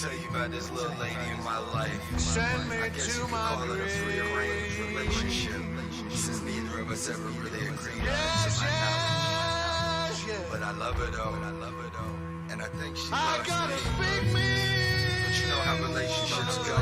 tell you about this little lady in my life. Send me I guess to you could my call it a grave. prearranged relationship, since neither of us ever really agreed on it, to my knowledge. But I love her though, and I think she loves me. But you know how relationships go.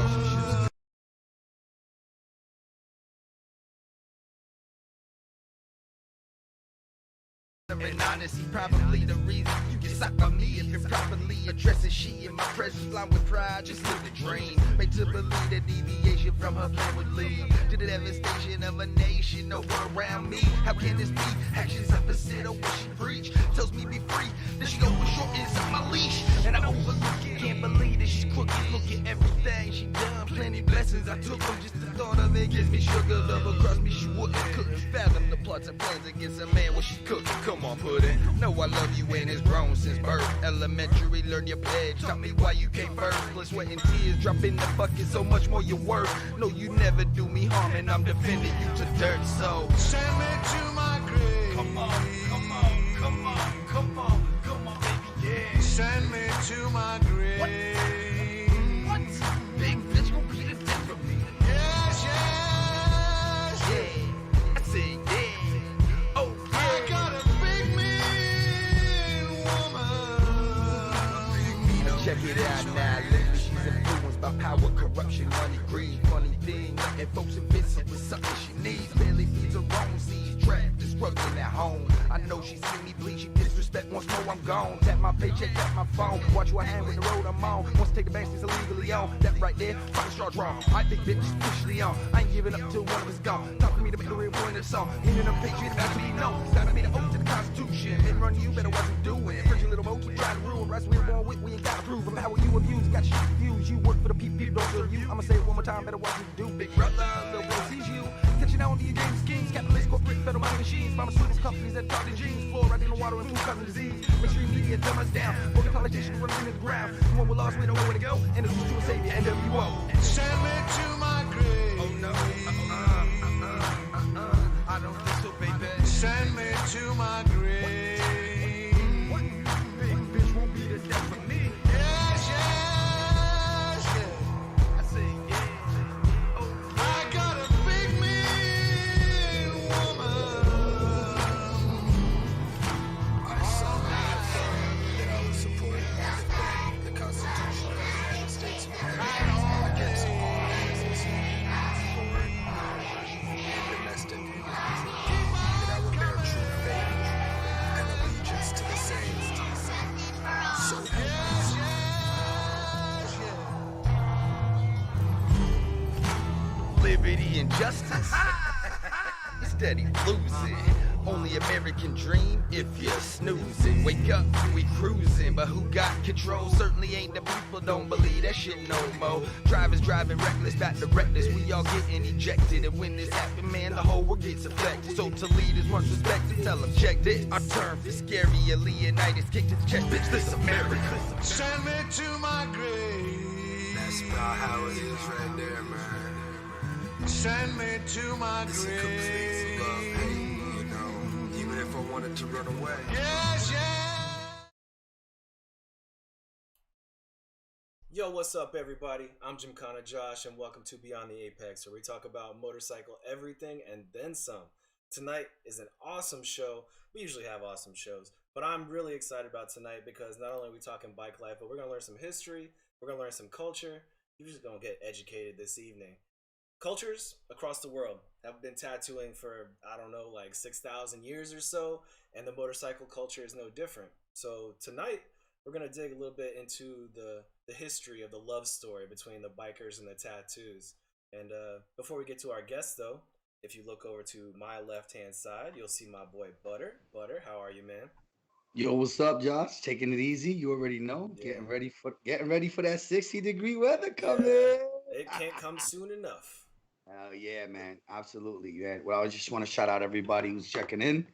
And honestly, probably the reason you get sucked on me if you're properly addressing she in my presence, blind with pride, just live the dream. Made to believe the deviation from her plan would lead to the devastation of a nation, no one around me. How can this be? Actions opposite of what she preach. Tells me be free, then she over short is on my leash. And I overlook it, can't believe that she's crooked. Look at everything she done, plenty blessings I took from just the thought of it gets me shook. Double cross me, she wouldn't, couldn't fathom the plots and plans against a man when she cooked. Come on, put it. Know I love you and it's grown since birth. Elementary, learn your pledge. Tell me why you came first. Blood, sweat, and tears drop in the bucket. So much more you're worth. No, you never do me harm, and I'm defending you to dirt. So send me to my grave. Come on, come on, come on, come on, come on, baby, yeah. Send me to my grave. What? Big bitch gon' be the death for me. Yes, yes, yeah. I said yeah. Oh, yeah. I got a big mean woman. Check it out now, lately she's influenced by power, corruption, money, greed. Funny thing, nothing folks convinced with something she needs. Barely feeds her own seeds, trapped and struggling at home. I know she see me bleed, she disrespect, once more I'm gone. Tap my paycheck, tap my phone, watch what hand with the road I'm on. Once take the bank, she's illegally on. That right there, find the straw draw. I think bitch is officially on. I ain't giving up till one of us gone. Time for me to make the real point of the song. Hitting them patriot about to be known. It's gotta be the oath to the Constitution. Hit and run you, better watch you doing it. Pretty little mo, keep trying to ruin. Rights we were born with, we ain't gotta prove them. How you abuse, got shit confused. You work for the people, don't serve you. I'ma say it one more time, better watch you do. Big brother, the world sees you. Catching out on these game schemes, capitalist, corporate, federal money machines, pharmaceutical companies that talk to genes, fluoride in the water and food causing disease. Make sure your media dumb us down. Broken politicians running into the ground. The one we lost, we don't know where to go. And it's to a savior, NWO. Send me to my grave. Oh no, I don't think so, baby. Send me to my grave. What? Big bitch won't be the death for me. Yes, yes, yeah. I say yeah. Oh, I got a big mean woman. I solemnly affirm that I will support and defend the Constitution of the United States of America against all enemies, foreign and domestic, that I will bear true faith and allegiance to the same. So help me. Yes, yes, yeah. liberty and justice. Steady losing. Only American dream if you're snoozing. Wake up, we cruising, but who got control? Certainly ain't the people, don't believe that shit no more. Drivers driving reckless, back to reckless. We all getting ejected, and when this happen, man, the whole world gets affected. So to leaders once respected, tell them check this. Our term for scary, Leonidas kicked to the chest, bitch, this America. Send me to my grave. That's about how it is right there, man. Send me to my It's a complete grave. love-hate, you know, even if I wanted to run away. Yes, yes. Yo, what's up, everybody? I'm Gymkhana Josh, and welcome to Beyond the Apex, where we talk about motorcycle everything and then some. Tonight is an awesome show. We usually have awesome shows, but I'm really excited about tonight because not only are we talking bike life, but we're going to learn some history, we're going to learn some culture. You're just going to get educated this evening. Cultures across the world have been tattooing for, I don't know, like 6,000 years or so, and the motorcycle culture is no different. So tonight, we're going to dig a little bit into the history of the love story between the bikers and the tattoos. And before we get to our guests, though, if you look over to my left-hand side, you'll see my boy Butter. Butter, how are you, man? Yo, what's up, Josh? Taking it easy. You already know. Yeah. Getting ready for that 60-degree weather coming. It can't come soon enough. Oh yeah, man. Absolutely. Yeah. Well, I just want to shout out everybody who's checking in.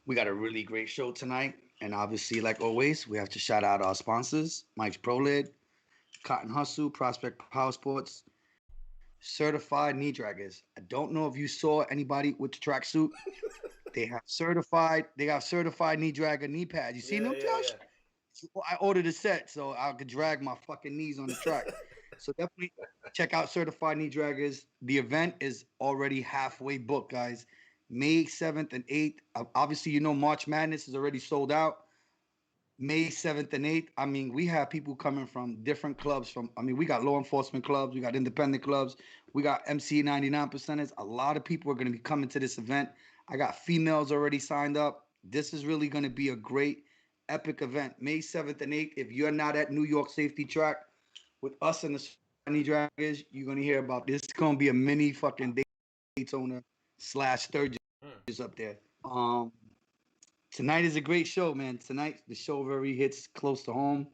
We got a really great show tonight. And obviously, like always, we have to shout out our sponsors, Mike's ProLid, Cotton Hustle, Prospect Power Sports, Certified Knee Draggers. I don't know if you saw anybody with the tracksuit. They got certified knee dragger knee pads. You seen them, Josh? I ordered a set so I could drag my fucking knees on the track. So definitely check out Certified Knee Draggers. The event is already halfway booked, guys. May 7th and 8th. Obviously, you know March Madness is already sold out. May 7th and 8th. I mean, we have people coming from different clubs. We got law enforcement clubs, we got independent clubs, we got MC 99 percenters. A lot of people are going to be coming to this event. I got females already signed up. This is really going to be a great, epic event. May 7th and 8th. If you're not at New York Safety Track with us and the Sunny Draggers, you're going to hear about this. It's going to be a mini fucking Daytona / Sturgis up there. Tonight is a great show, man. Tonight the show very hits close to home.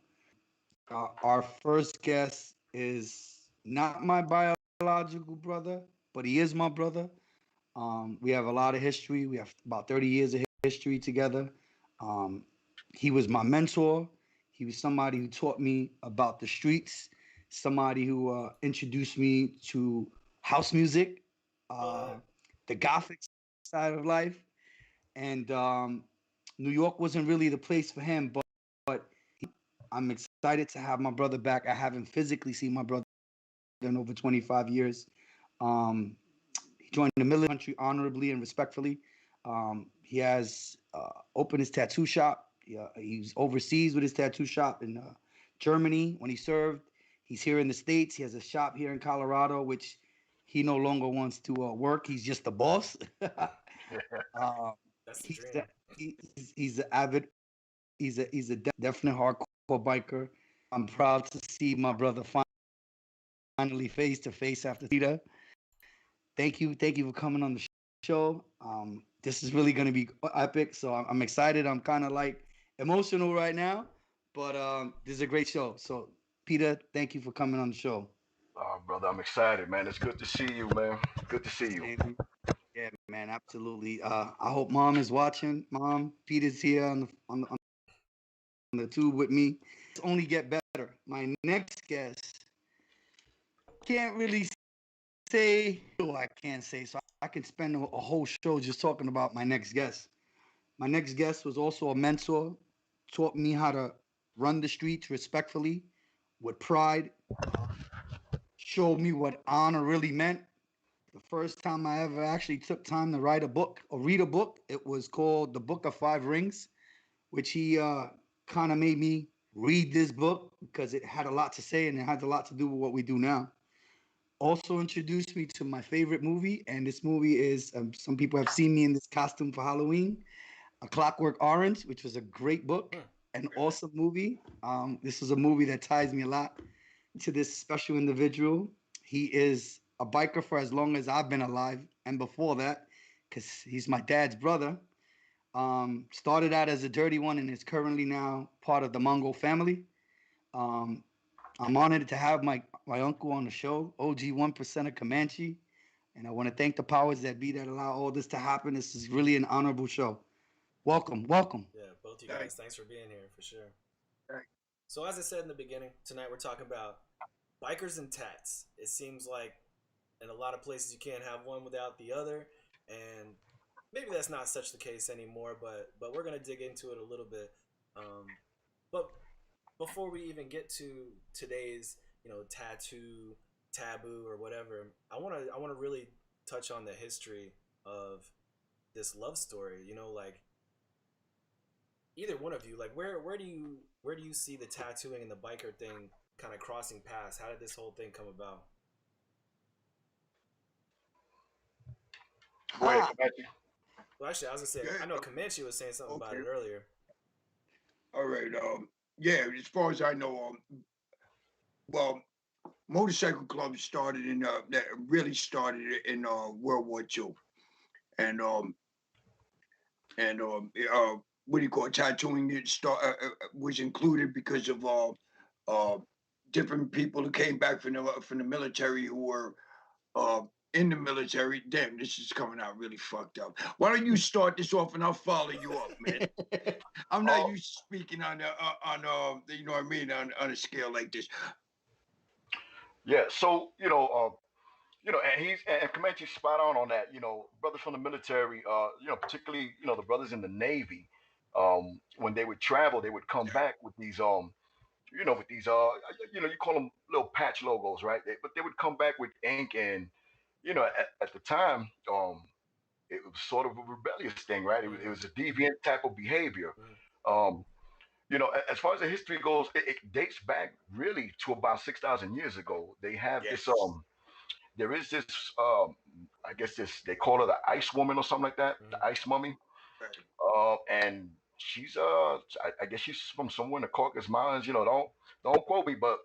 Our first guest is not my biological brother, but he is my brother. We have a lot of history. We have about 30 years of history together. Um, he was my mentor. He was somebody who taught me about the streets, somebody who introduced me to house music, the gothic side of life. And New York wasn't really the place for him, but I'm excited to have my brother back. I haven't physically seen my brother in over 25 years. He joined the military honorably and respectfully. He has opened his tattoo shop. He's overseas with his tattoo shop in Germany when he served. He's here in the States. He has a shop here in Colorado, which he no longer wants to work. He's just the boss. That's the he's dream. he's an avid, he's a definite hardcore biker. I'm proud to see my brother finally face to face after Tita. Thank you for coming on the show. This is really gonna be epic, so I'm excited. I'm kind of like emotional right now, but this is a great show. So Peter, thank you for coming on the show. Brother, I'm excited, man. It's good to see you, man. Good to see you. Yeah, man, absolutely. I hope mom is watching. Mom, Peter's here on the tube with me. It's only get better. My next guest can't really say what I can't say, so I can spend a whole show just talking about my next guest. My next guest was also a mentor, taught me how to run the streets respectfully, with pride, showed me what honor really meant. The first time I ever actually took time to write a book or read a book, it was called The Book of Five Rings, which he kind of made me read this book because it had a lot to say and it had a lot to do with what we do now. Also introduced me to my favorite movie, and this movie is some people have seen me in this costume for Halloween, A Clockwork Orange, which was a great book, an awesome movie. This is a movie that ties me a lot to this special individual. He is a biker for as long as I've been alive, and before that, because he's my dad's brother. Started out as a dirty one and is currently now part of the Mongol family. Um, I'm honored to have my uncle on the show, OG 1% of Comanche. And I want to thank the powers that be that allow all this to happen. This is really an honorable show. Welcome, welcome. Yeah, both you guys, thanks for being here for sure. So as I said in the beginning, tonight we're talking about bikers and tats. It seems like in a lot of places you can't have one without the other, and maybe that's not such the case anymore. But we're gonna dig into it a little bit. But before we even get to today's tattoo taboo or whatever, I wanna really touch on the history of this love story. Like either one of you, like where do you see the tattooing and the biker thing kind of crossing paths? How did this whole thing come about? Go ahead, Comanche. Well, actually, I was gonna say I know Comanche was saying something about Okay. it earlier. All right. Yeah. As far as I know, well, motorcycle clubs started that really started in World War II, and what do you call it, tattooing? Was included because of uh different people who came back from the military who were uh in the military. Damn, this is coming out really fucked up. Why don't you start this off and I'll follow you up, man? I'm not Oh, used to speaking you know what I mean, on a scale like this. yeah. So and and Comanche's spot on that. Brothers from the military, particularly the brothers in the Navy. when they would travel, they would come back with these with these you call them little patch logos, right? But they would come back with ink, and at the time, it was sort of a rebellious thing, right? It was a deviant type of behavior. Um, as far as the history goes, it dates back really to about 6,000 years ago. They have this Yes. there is this I guess this they call her the ice woman or something like that, the ice mummy. Right. And she's I guess she's from somewhere in the Caucasus Mountains. Don't quote me, but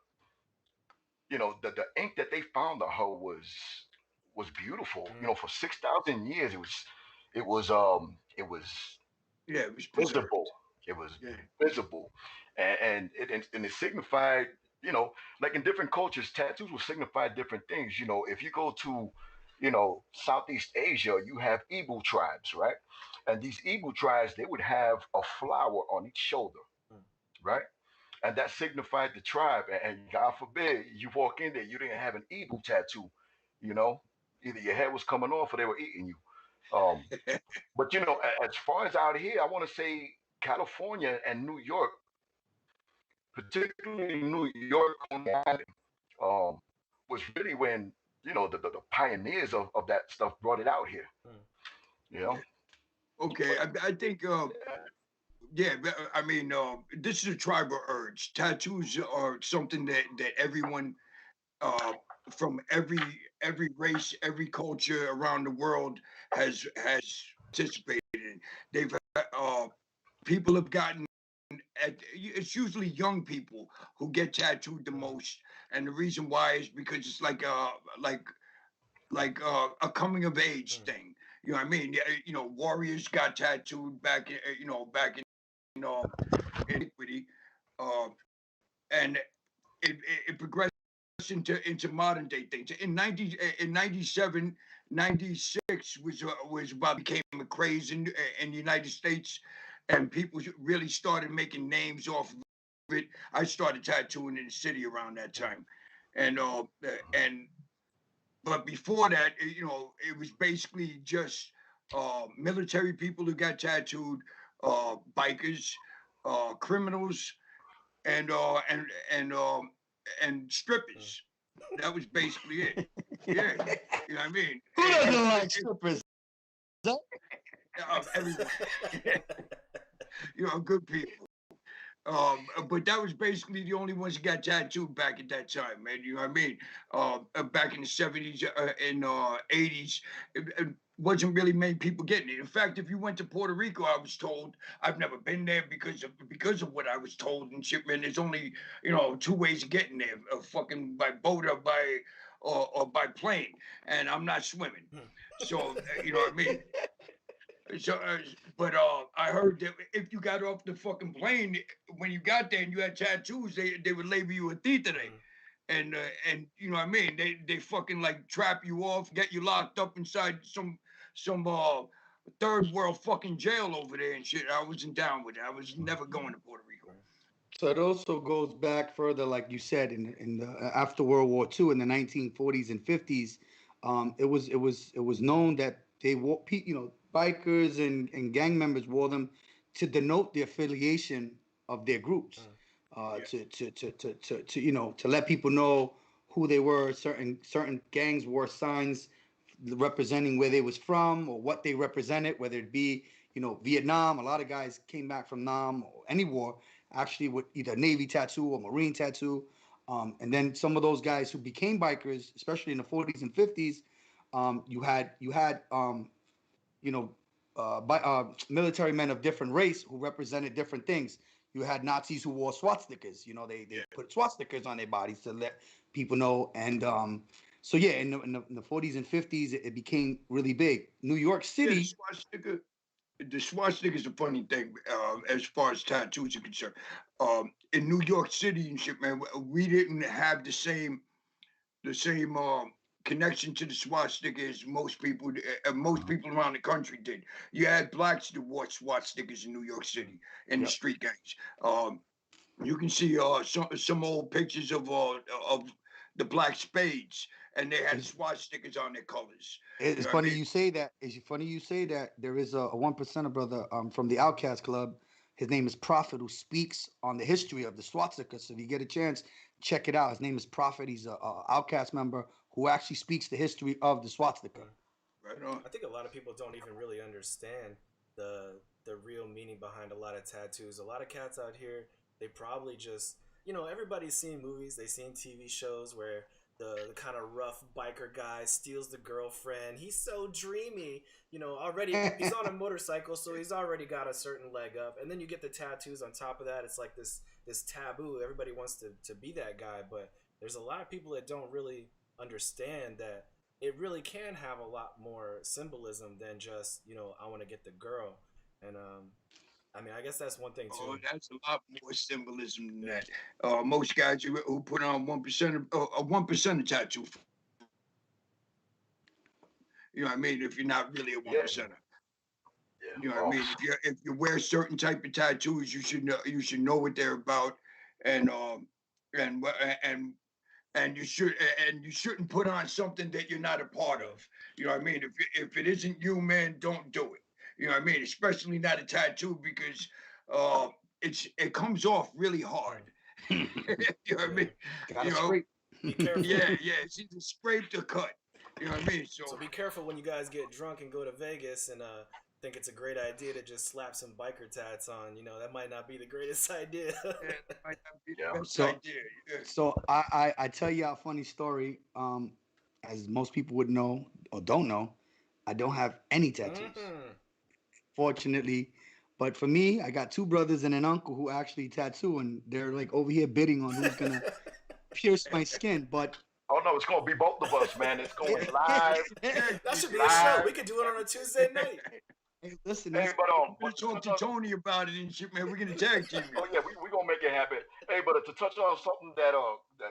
the ink that they found on her was beautiful. For 6,000 years, it was Yeah, it was visible. preserved. It was Yeah. visible, and it signified, like in different cultures, tattoos will signify different things. If you go to, Southeast Asia, you have Igbo tribes, right? And these Igbo tribes, they would have a flower on each shoulder, right? And that signified the tribe. And God forbid you walk in there, you didn't have an Igbo tattoo, you know, either your head was coming off or they were eating you. But as far as out here, I want to say California and New York, particularly New York on the island, um, was really when the pioneers of that stuff brought it out here. You know, Yeah. Okay, I think yeah, I mean, this is a tribal urge. Tattoos are something that everyone uh, from every race, every culture around the world has participated in. They've people have gotten it's usually young people who get tattooed the most, and the reason why is because it's like a coming of age thing. You know what I mean? Yeah, warriors got tattooed back in in antiquity, uh, and it progressed into modern day things. In 97, 96 was about became a craze in the United States, and people really started making names off of it. I started tattooing in the city around that time, and but before that, it was basically just military people who got tattooed, bikers, criminals, and uh, and and um, and strippers. That was basically it. Yeah, you know what I mean. Who doesn't like It, strippers? Huh? everyone, good people. But that was basically the only ones that got tattooed back at that time, man. You know what I mean? Back in the 70s and 80s, it wasn't really many people getting it. In fact, if you went to Puerto Rico, I was told I've never been there because of what I was told and shit, man. There's only two ways of getting there: fucking by boat or by plane, and I'm not swimming, so you know what I mean. So, but I heard that if you got off the fucking plane, when you got there and you had tattoos, they would label you a títere, and you know what I mean. They fucking like trap you off, get you locked up inside some third world fucking jail over there and shit. I wasn't down with it. I was never going to Puerto Rico. So it also goes back further, like you said, in the after World War II in the 1940s and 50s. It was known that they wore, bikers and gang members wore them to denote the affiliation of their groups, to let people know who they were. Certain gangs wore signs representing where they was from or what they represented, whether it be Vietnam. A lot of guys came back from Nam or any war actually with either Navy tattoo or Marine tattoo. And then some of those guys who became bikers, especially in the 40s and 50s, you had military men of different race who represented different things. You had Nazis who wore swastikas. They put swastikas on their bodies to let people know. And so yeah, in the 40s and 50s, it became really big. New York Yeah, City. the swastika is a funny thing as far as tattoos are concerned. In New York City and shit, man, we didn't have the same connection to the swastika as most people around the country did. You had blacks that wore swastikas in New York City in the Yep. street gangs. You can see some old pictures of the black spades, and they had It's, swastikas on their colors. You it's know what I funny mean? you say that. It's funny you say that. There is a 1% brother from the Outcast Club. His name is Prophet, who speaks on the history of the swastika. So if you get a chance, check it out. His name is Prophet. He's a Outcast member who actually speaks the history of the swastika. Right on. I think a lot of people don't even really understand the real meaning behind a lot of tattoos. A lot of cats out here, they probably just, everybody's seen movies, they've seen TV shows where the kind of rough biker guy steals the girlfriend. He's so dreamy, already he's on a motorcycle, so he's already got a certain leg up. And then you get the tattoos on top of that. It's like this taboo. Everybody wants to be that guy, but there's a lot of people that don't really understand that it really can have a lot more symbolism than just I want to get the girl. And I mean, I guess that's one thing too. Oh, that's a lot more symbolism than that. Most guys who put on 1% of a 1% tattoo. You know what I mean? If you're not really a 1%er. Yeah. You know what I mean? If you wear certain type of tattoos, you should know what they're about, and and and you shouldn't put on something that you're not a part of. You know what I mean? If it isn't you, man, don't do it. You know what I mean? Especially not a tattoo, because it comes off really hard. You know what I mean? Gotta You know? scrape. Be careful. Yeah, it's either scraped or cut. You know what I mean? So be careful when you guys get drunk and go to Vegas and think it's a great idea to just slap some biker tats on. That might not be the greatest idea. that might not be the Yeah. best So- idea. Yeah. So I tell you a funny story. As most people would know or don't know, I don't have any tattoos, fortunately. But for me, I got two brothers and an uncle who actually tattoo, and they're like over here bidding on who's gonna pierce my skin. But Oh no, it's gonna be both of us, man. It's going live. That should be a show. We could do it on a Tuesday night. hey, listen, Hey, that's- but I'm gonna talk to Tony about it and shit, man. We're gonna tag team Oh it. yeah, we gonna make it happen. Hey, but to touch on something that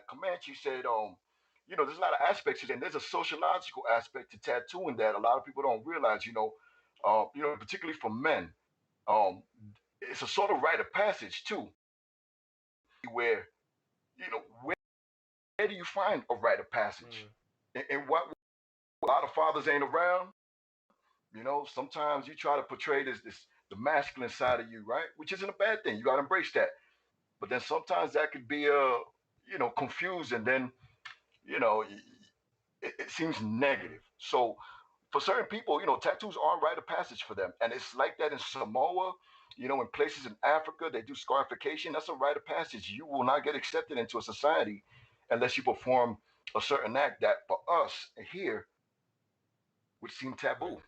Comanche said, there's a lot of aspects to it, and there's a sociological aspect to tattooing that a lot of people don't realize. Particularly for men, um, it's a sort of rite of passage too, where where do you find a rite of passage? And what a lot of fathers ain't around. Sometimes you try to portray this the masculine side of you, right? Which isn't a bad thing. You gotta embrace that. But then sometimes that could be confused, and then it seems negative. So for certain people, tattoos are a rite of passage for them, and it's like that in Samoa. In places in Africa, they do scarification. That's a rite of passage. You will not get accepted into a society unless you perform a certain act that, for us here, would seem taboo.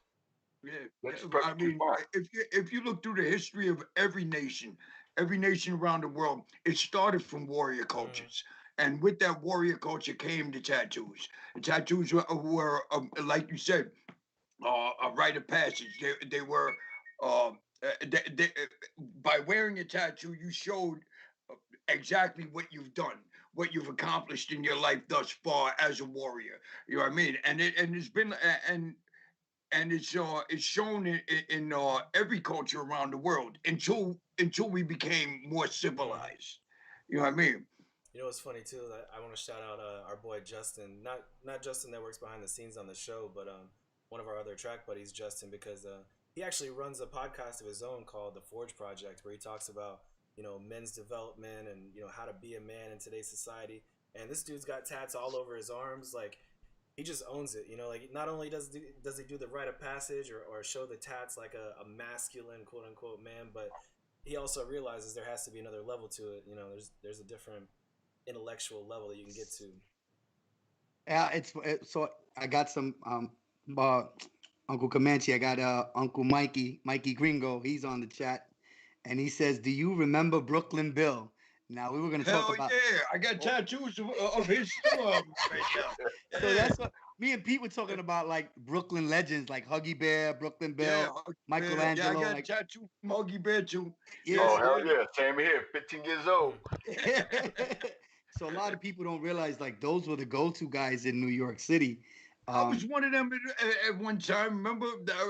Yeah, That's I perfectly mean, fine. if you look through the history of every nation around the world, it started from warrior cultures, and with that warrior culture came the tattoos. The tattoos were like you said, a rite of passage. They were by wearing a tattoo, you showed exactly what you've done, what you've accomplished in your life thus far as a warrior. You know what I mean? It's been and it's shown in every culture around the world until we became more civilized. You know what I mean? It's funny too. That I want to shout out our boy Justin, not Justin that works behind the scenes on the show, but one of our other track buddies, Justin, because he actually runs a podcast of his own called The Forge Project, where he talks about men's development and how to be a man in today's society. And this dude's got tats all over his arms, like he just owns it. Like not only does he do the rite of passage or show the tats like a masculine quote unquote man, but he also realizes there has to be another level to it. There's a different intellectual level that you can get to. Yeah, so I got some Uncle Comanche. I got Uncle Mikey Gringo. He's on the chat, and he says, "Do you remember Brooklyn Bill?" Now we were gonna talk Hell about. yeah, I got tattoos of his right now. So that's what me and Pete were talking about, like Brooklyn legends, like Huggy Bear, Brooklyn Bill, Michelangelo. Yeah, I got like, a tattoo from Huggy Bear too. Yeah. Oh hell yeah, same here. 15 years old. So a lot of people don't realize like those were the go-to guys in New York City. I was one of them at one time. Remember,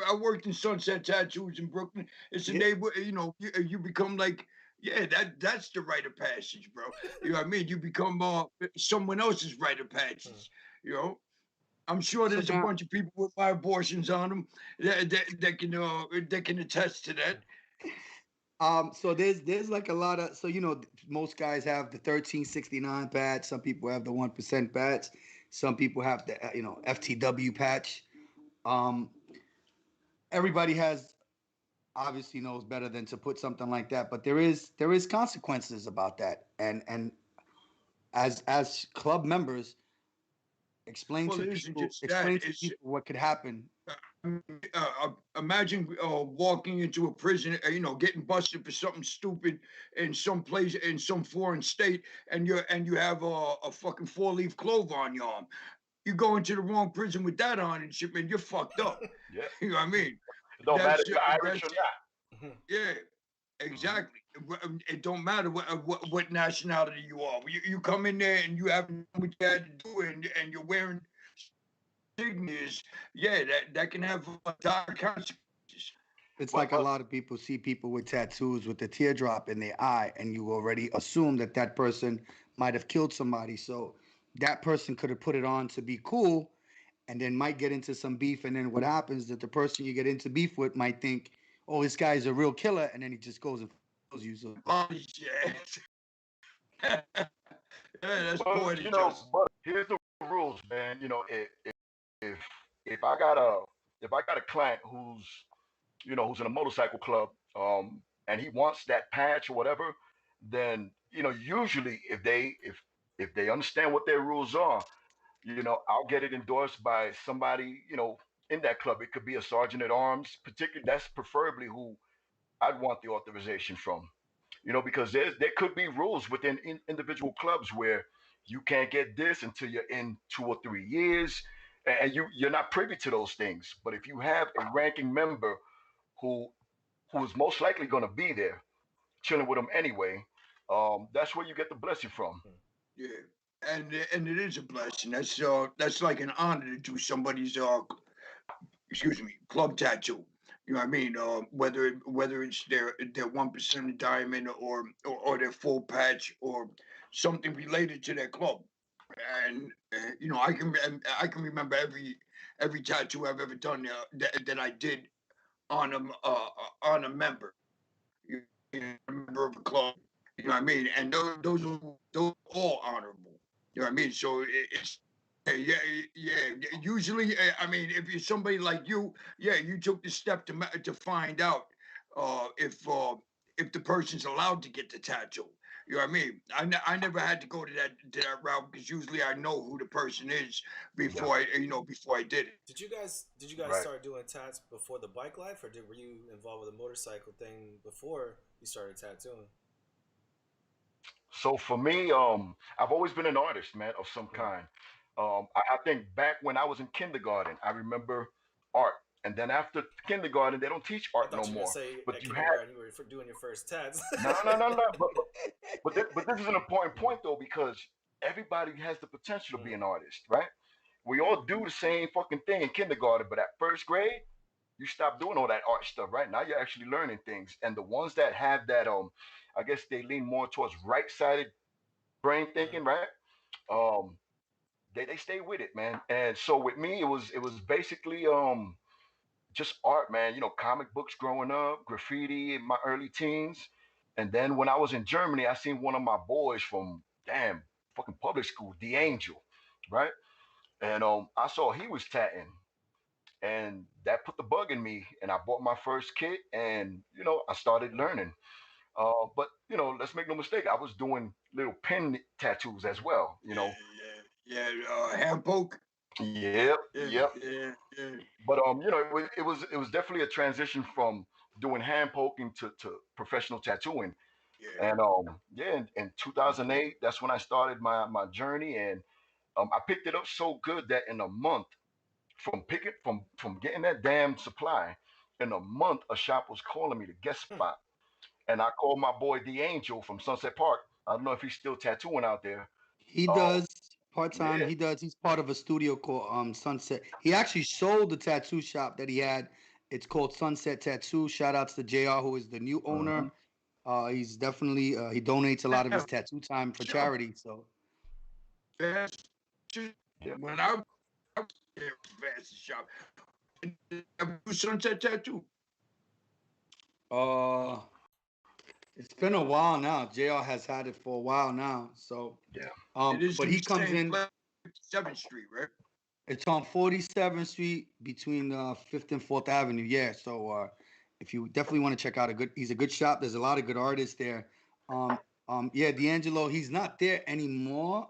I worked in Sunset Tattoos in Brooklyn. It's a neighbor. You become like, yeah, that's the rite of passage, bro. You know what I mean? You become someone else's rite of passage. I'm sure there's a bunch of people with my abortions on them that can attest to that. So there's like a lot of, so most guys have the 1369 patch. Some people have the 1% patch. Some people have the FTW patch. Um, Everybody has obviously knows better than to put something like that, but there is consequences about that. And as club members, Well, it isn't just that. explain to It's people what could happen. imagine walking into a prison, getting busted for something stupid in some place in some foreign state, and you have a fucking four-leaf clover on your arm. You go into the wrong prison with that on and shit, man, you're fucked up. Yeah. You know what I mean? It don't matter if you're That's Irish or not. yeah, exactly. It don't matter what nationality you are. You come in there and you have what you had to do, and you're wearing signatures. Yeah, that can have dire consequences. It's But like a lot of people see people with tattoos with the teardrop in their eye, and you already assume that that person might have killed somebody. So that person could have put it on to be cool, and then might get into some beef. And then what happens that the person you get into beef with might think, "Oh, this guy is a real killer," and then he just goes and kills you. So Oh shit. Yeah, that's well, poetic justice. but here's the rules, man. If if I got a if I got a client who's in a motorcycle club, and he wants that patch or whatever, then usually if they understand what their rules are, I'll get it endorsed by somebody in that club. It could be a sergeant at arms, particularly. That's preferably who I'd want the authorization from. Because there could be rules within individual clubs where you can't get this until you're in 2 or 3 years, and you're not privy to those things. But if you have a ranking member who who is most likely going to be there, chilling with them anyway, that's where you get the blessing from. Yeah, and it is a blessing. That's like an honor to do somebody's excuse me, club tattoo. You know what I mean? Whether it's their 1% diamond or their full patch or something related to their club. And I can remember every tattoo I've ever done that I did on a member. You a member of a club. You know what I mean? And those are all honorable. You know what I mean? So it's yeah, yeah. Usually, I mean, if you're somebody like you, yeah, you took the step to find out uh, if uh, if the person's allowed to get the tattoo. You know what I mean? I never had to go to that route because usually I know who the person is Yeah, before I did it. Did you guys right. start doing tats before the bike life, or were you involved with the motorcycle thing before you started tattooing? So for me, I've always been an artist, man, of some Mm. kind. I think back when I was in kindergarten, I remember art. And then after kindergarten, they don't teach I art no thought you were gonna more. say But at you had kindergarten you were doing your first tats. no, no, no, no. But this is an important point though, because everybody has the potential to be Mm. an artist, right? We all do the same fucking thing in kindergarten, but at first grade, you stop doing all that art stuff, right? Now you're actually learning things. And the ones that have that, I guess they lean more towards right-sided brain Mm. thinking, right? Um, they stay with it, man. And so with me, it was basically just art, man. Comic books growing up, graffiti in my early teens, and then when I was in Germany, I seen one of my boys from damn fucking public school, the Angel, right? And I saw he was tatting, and that put the bug in me, and I bought my first kit, and I started Mm. learning. But let's make no mistake, I was doing little pin tattoos as Mm. well. Yeah, yeah, yeah. Hand poke. Yep, Yeah, yep. yeah, yeah, But it was definitely a transition from doing hand poking to professional tattooing. yeah. And yeah, in 2008, that's when I started my journey, and I picked it up so good that in a month, from getting that damn supply, in a month a shop was calling me to guest Hmm. spot, and I called my boy the Angel from Sunset Park. I don't know if he's still tattooing out there. he Um, does part time. yeah. He's part of a studio called Sunset. He actually sold the tattoo shop that he had. It's called Sunset Tattoo. Shout outs to JR, who is the new owner. Mhm. He's definitely he donates a lot of his Damn, tattoo time for shop charity. So fast. Yep. When I was there, it was fast shop. And I do sunset tattoo. uh It's been a while now. JR has had it for a while now. So, Yeah. It is but in he the comes same in. place, 57th Street, right? It's on 47th Street between 5th and 4th Avenue. Yeah. So, if you definitely want to check out he's a good shop. There's a lot of good artists there. Um, yeah, D'Angelo, he's not there anymore,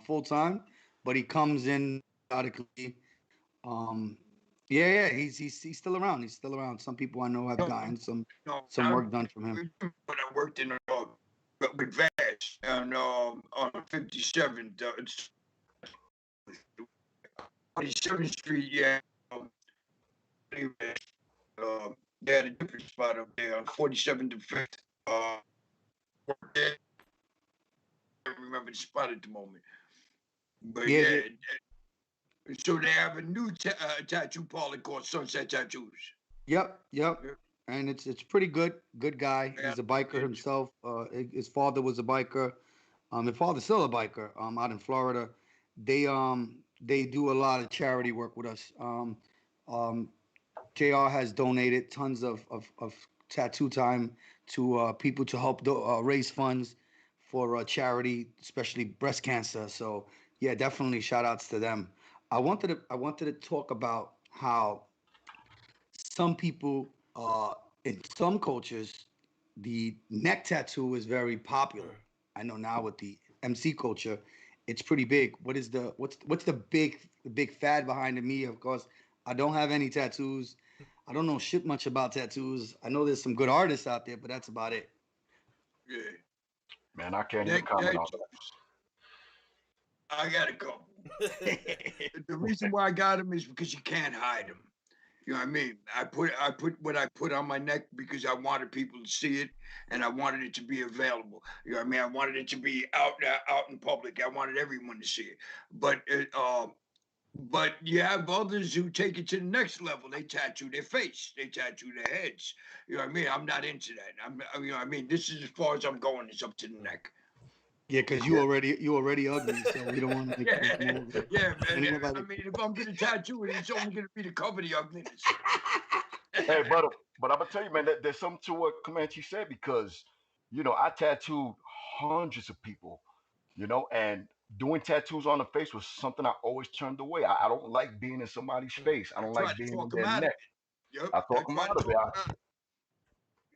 full time, but he comes in periodically. Um, yeah, he's still around. He's still around. Some people I know have No, gotten no, some I work done from him. when I worked in with Vash and on 57th, it's 47th Street. Yeah, um, anyway, they had a different spot up there on 47th and 5th. Worked there. I don't remember the spot at the moment, but Yeah, yeah. So they have a new tattoo parlor called Sunset Tattoos. yep. Yeah, And it's pretty good. Good guy. yeah, He's a biker it's- himself. His father was a biker. His father's still a biker. Out in Florida, they do a lot of charity work with us. Um, Jr. has donated tons of tattoo time to people to help raise funds for charity, especially breast cancer. So yeah, definitely shout outs to them. I wanted to talk about how some people in some cultures the neck tattoo is very popular. I know now with the MC culture, it's pretty big. What's the big fad behind it? Me, of course, I don't have any tattoos. I don't know shit much about tattoos. I know there's some good artists out there, but that's about it. yeah. Man, I can't even Neck comment on that. tattoos. I got a couple. The reason why I got them is because you can't hide them. You know what I mean? I put what I put on my neck because I wanted people to see it, and I wanted it to be available. You know what I mean? I wanted it to be out in public. I wanted everyone to see it. But you have others who take it to the next level. They tattoo their face. They tattoo their heads. You know what I mean? I'm not into that. You know what I mean? This is as far as I'm going. It's up to the neck. Yeah, because you already ugly, so we don't want to make you Yeah, more. yeah, man. Ain't I nobody. mean, if I'm gonna tattoo it, it's only gonna be to cover the ugliness. Hey, but I'm gonna tell you, man, that there's something to what Comanche said because, I tattooed hundreds of people, and doing tattoos on the face was something I always turned away. I don't like being in somebody's face. I I don't try like to being in talk them their out of neck. it. Yep, I I talk them try to out of it. talk them out of it.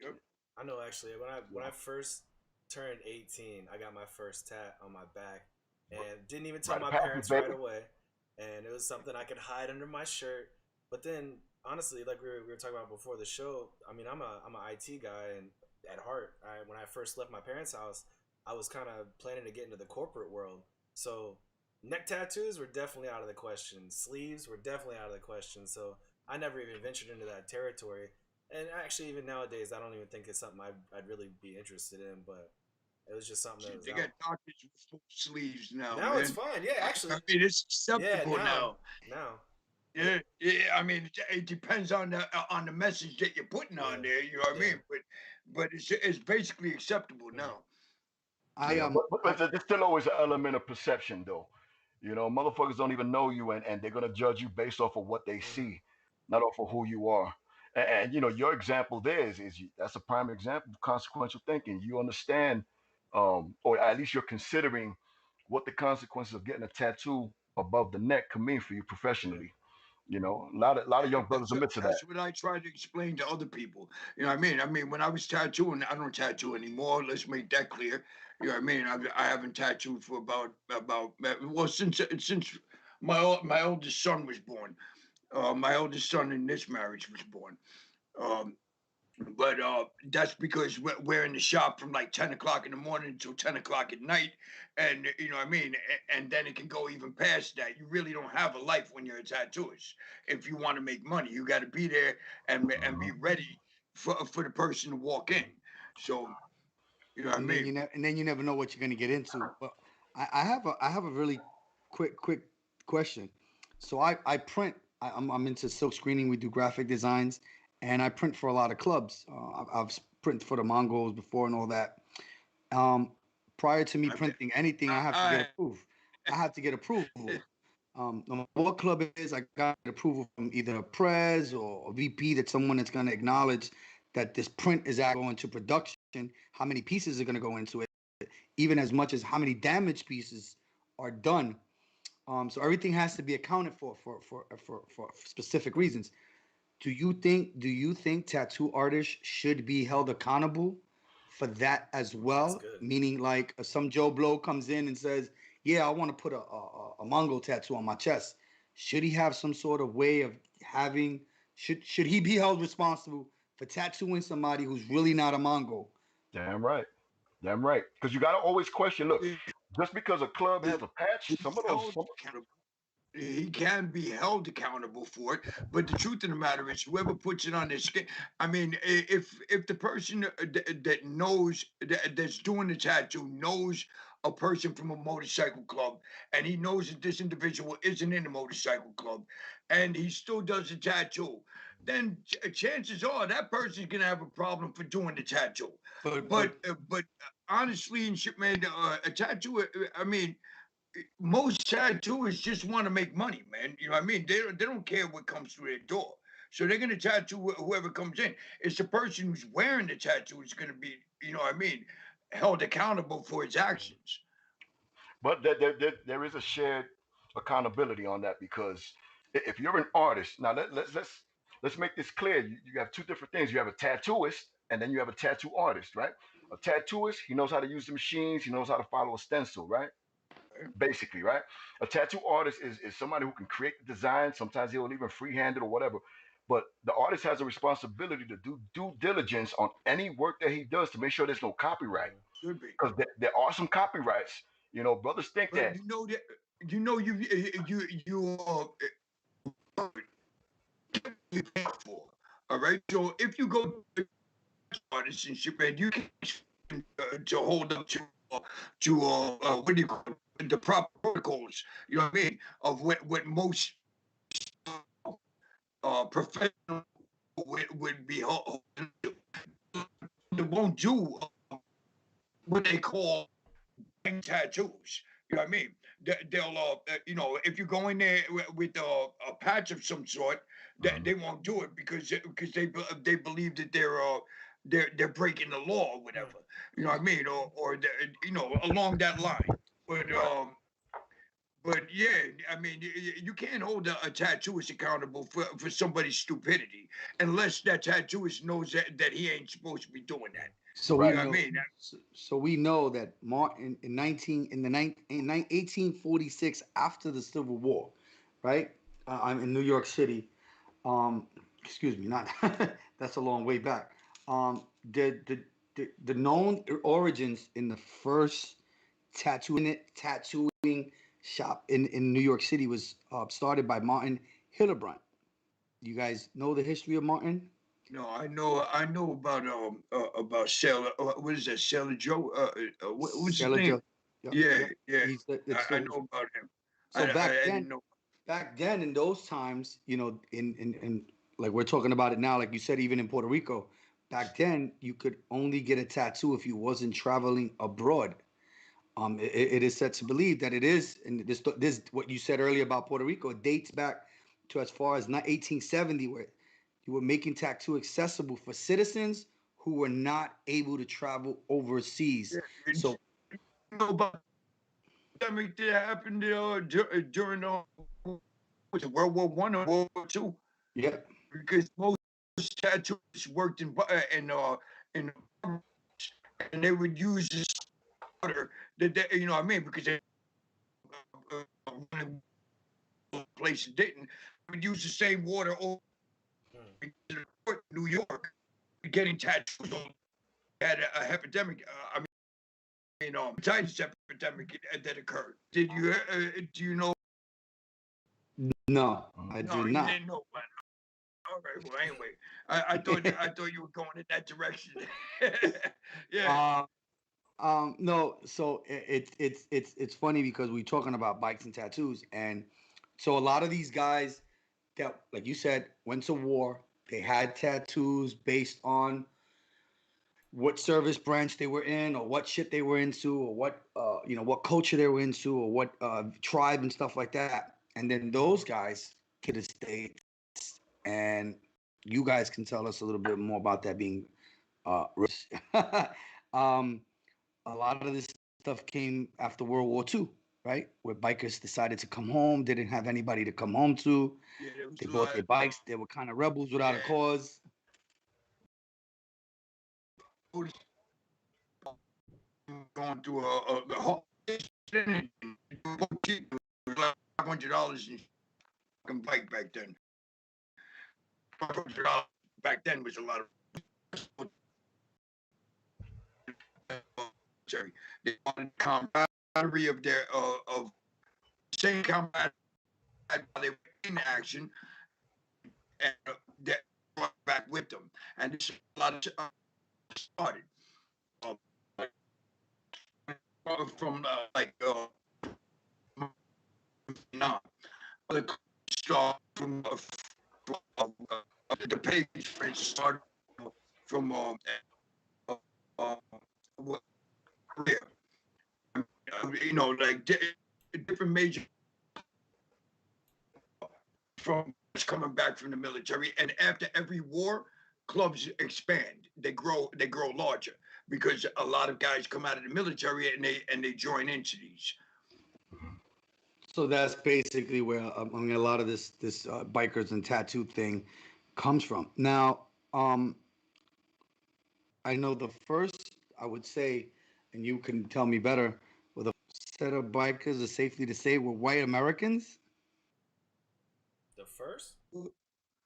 Yep. I know actually when I first turned 18, I got my first tat on my back and didn't even tell Right, my passes, parents baby. right away. And it was something I could hide under my shirt. But then honestly, like we were talking about before the show, I mean, I'm an IT guy and at heart, when I first left my parents' house, I was kind of planning to get into the corporate world. So neck tattoos were definitely out of the question. Sleeves were definitely out of the question. So I never even ventured into that territory. And actually, even nowadays, I don't even think it's something I'd really be interested in. But it was just something that was They got out. doctors with full sleeves now, Now it's man. fine. Yeah, I actually, mean, it's yeah. acceptable now. Now, Yeah, yeah. I mean, it depends on the message that you're putting yeah, on there. You know what I yeah. mean? But it's basically acceptable Mm. now. I Yeah, but there's still always an element of perception, though. Motherfuckers don't even know you, and they're gonna judge you based off of what they Mm. see, not off of who you are. And your example there that's a prime example of consequential thinking. You understand, or at least you're considering what the consequences of getting a tattoo above the neck can mean for you Yeah. professionally. A lot of young brothers are missing that. That's what I try to explain to other people. You know what I mean? I mean, when I was tattooing, I don't tattoo anymore. Let's make that clear. You know what I mean? I haven't tattooed for about well since my oldest son was born. My oldest son in this marriage was born. Um, but that's because we're in the shop from like 10 o'clock in the morning until 10 o'clock at night. And you know what I mean? And then it can go even past that. You really don't have a life when you're a tattooist. If you want to make money, you got to be there and Mhm. be ready for the person to walk in. So, you know what I and then mean? you never know what you're gonna get into. But I have a really quick question. So I print. I'm into silk screening. We do graphic designs, and I print for a lot of clubs. I've printed for the Mongols before and all that. Um, Prior to me I, printing anything, I have to get I, approved. I have to get approval. No matter what club it is, I got approval from either a prez or a VP, that someone that's going to acknowledge that this print is actually going to production. how many pieces are going to go into it, even as much as how many damaged pieces are done. So everything has to be accounted for specific reasons. Do you think tattoo artists should be held accountable for that as That's well? good. Meaning, like, if some Joe Blow comes in and says, "Yeah, I want to put a Mongol tattoo on my chest," should he have some sort of way of having? Should he be held responsible for tattooing somebody who's really not a Mongol? Damn right. Damn right. Because you got to always question. Look, He just because a club has a patch, be some of those. held accountable. He can be held accountable for it, but the truth of the matter is, whoever puts it on their skin. I mean, if the person that knows that's doing the tattoo knows a person from a motorcycle club, and he knows that this individual isn't in a motorcycle club, and he still does the tattoo, then chances are that person's gonna have a problem for doing the tattoo. But But honestly, and shit, man, a tattoo. I mean, most tattooists just want to make money, man. You know what I mean? They don't care what comes through their door. So they're gonna tattoo whoever comes in. It's the person who's wearing the tattoo is gonna be, you know what I mean, held accountable for his actions. But there is a shared accountability on that because if you're an artist, now let's make this clear. You have two different things. You have a tattooist and then you have a tattoo artist, right? A tattooist, he knows how to use the machines, he knows how to follow a stencil, right? Basically, right? A tattoo artist is somebody who can create the design. Sometimes he'll even freehand it or whatever. But the artist has a responsibility to do due diligence on any work that he does to make sure there's no copyright. Could be. Because there are some copyrights. You know, brothers think But that. you know that you pay for. All right. So if you go to artists and shit, man, you can to hold up what do you call it, the proper protocols. You know what I mean? Of what most professional would be they won't do what they call tattoos. You know what I mean? They'll, if you go in there with a patch of some sort, Mhm. they won't do it because they believe that they're breaking the law or Mm. whatever. You know what I mean? Or along that line. But Right. but yeah, I mean, you can't hold a tattooist accountable for somebody's stupidity unless that tattooist knows that he ain't supposed to be doing that. so we You Right. know what I know, mean? so we know that Martin in 1846, after the Civil War, right? I'm in New York City. Um, excuse me, not that's a long way back. Um, the known origins in the first tattooing shop in New York City was started by Martin Hillebrand. You guys know the history of Martin? No, I know about Sailor. What is that, Sailor Joe? What's his Sailor name? Joe. Yep, Yeah, yep. yeah. It's I the know about him. so I didn't know. back then in those times, in like we're talking about it now, like you said, even in Puerto Rico, back then you could only get a tattoo if you wasn't traveling abroad. It is said to believe that it is, and this what you said earlier about Puerto Rico dates back to as far as not 1870, where you were making tattoo accessible for citizens who were not able to travel overseas. Yeah, So you know about the pandemic that happened during was it World War I or World War II? yeah, Because most tattooists worked in and they would use this water you know what I mean, because they places didn't. They would use the same water over Mm. New York, getting tattoos on. Had a epidemic. Hepatitis epidemic that occurred. Do you know? no, Mhm. I do No, you not. didn't know. All right. Well, anyway, I thought you were going in that direction. Yeah. uh, no, so it's funny because we're talking about bikes and tattoos, and so a lot of these guys that, like you said, went to war. They had tattoos based on what service branch they were in, or what shit they were into, or what culture they were into, or what tribe and stuff like that. And then those guys to the states, and you guys can tell us a little bit more about that being um, a lot of this stuff came after World War II, right? Where bikers decided to come home, didn't have anybody to come home to. Yeah, there was They a bought lot. their bikes. They were kind of rebels without a Yeah, cause. going through a whole thing. It was like $500 in fucking bike back then. $500 back then was a lot of. Sorry, they wanted camaraderie of their of same camaraderie while they were in action, and that brought back with them. And this is a lot of started from like now. The start from the page for instance, started from uh, Korea. You know, like different major from coming back from the military, and after every war, clubs expand. They grow larger because a lot of guys come out of the military and they join into these. So that's basically where I mean a lot of this bikers and tattoo thing comes from. Now, I know the first I would say, and you can tell me better, were the set of bikers, is safely to say, were white Americans. The first?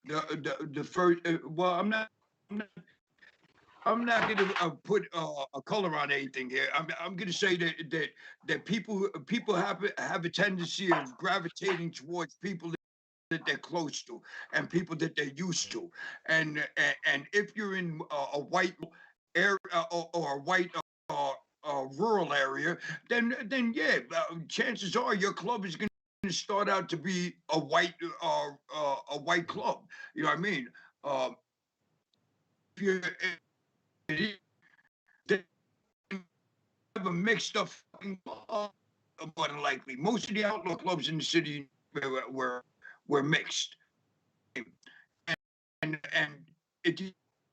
The first, well, I'm not going to put a color on anything here. I'm going to say that people have a tendency of gravitating towards people that they're close to and people that they're used to, and if you're in a white area or a white rural area, then yeah, chances are your club is going to start out to be a white club. You know what I mean? If you're they have a mixed up fucking club, more than likely. Most of the outlaw clubs in the city were mixed, and it